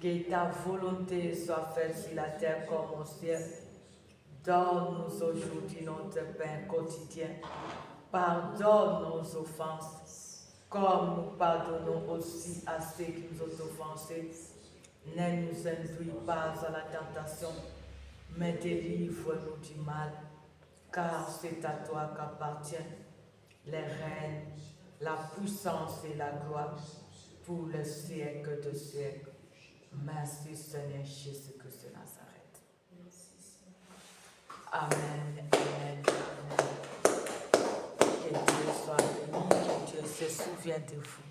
Que ta volonté soit faite sur la terre comme au ciel. Donne-nous aujourd'hui notre pain quotidien. Pardonne nos offenses, comme nous pardonnons aussi à ceux qui nous ont offensés. Ne nous induis pas à la tentation, mais délivre-nous du mal, car c'est à toi qu'appartiennent les règnes, la puissance et la gloire pour le siècle de siècles. Merci Seigneur Jésus-Christ de Nazareth. Amen, amen, amen. Que Dieu soit béni, que Dieu se souvienne de vous.